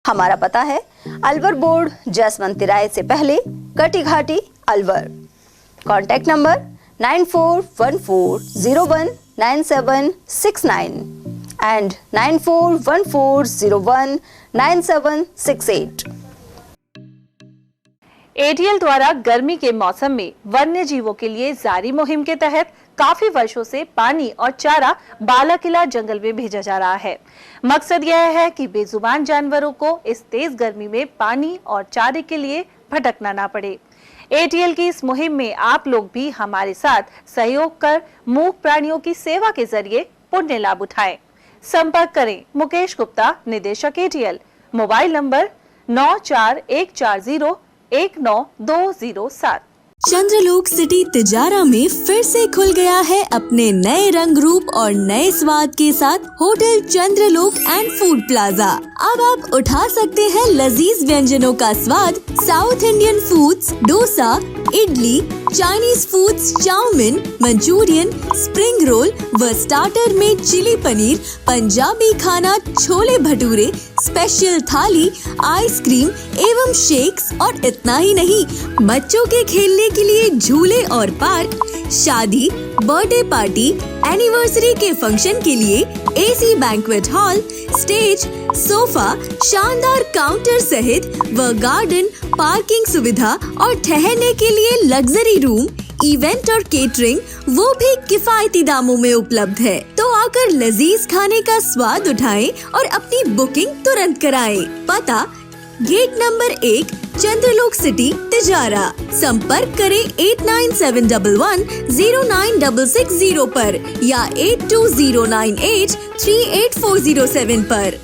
हमारा पता है अलवर बोर्ड, जसवंत तिराहे से पहले, Kati Ghati, Alwar. Contact number 9414019769 and 9414019768। ATL द्वारा गर्मी के मौसम में वन्य जीवों के लिए जारी मुहिम के तहत काफी वर्षों से पानी और चारा बालाकिला जंगल में भेजा जा रहा है। मकसद यह है कि बेजुबान जानवरों को इस तेज गर्मी में पानी और चारे के लिए भटकना ना पड़े। एटीएल की इस मुहिम में आप लोग भी हमारे साथ सहयोग कर मूक प्राणियों की सेवा के जरिए पुण्य लाभ उठाएं। संपर्क करें मुकेश गुप्ता, निदेशक एटीएल, मोबाइल नंबर 9414019207। चंद्रलोक सिटी तिजारा में फिर से खुल गया है अपने नए रंग रूप और नए स्वाद के साथ hotel Chandralok and food plaza. अब आप उठा सकते हैं लजीज व्यंजनों का स्वाद। South Indian foods, dosa, idli, Chinese foods, chowmein, Manchurian, spring roll व स्टार्टर में चिली पनीर, पंजाबी खाना, छोले भटूरे, स्पेशल थाली, आइसक्रीम एवं शेक्स और इतना ही नहीं, बच्चों के खेलने के लिए झूले और पार्क, शादी, बर्थडे पार्टी, एनिवर्सरी के फंक्शन के लिए AC banquet hall, stage, sofa, शानदार काउंटर सहित व गार्डन, पार्किंग सुविधा और ठहरने के लिए लग्जरी रूम, इवेंट और केटरिंग वो भी किफायती दामों में उपलब्ध है। तो आकर लजीज खाने का स्वाद उठाएं और अपनी बुकिंग तुरंत कराएं। पता गेट नंबर 1, चंद्रलोक सिटी, तिजारा। संपर्क करें 8971109660 पर या 8209838407 पर।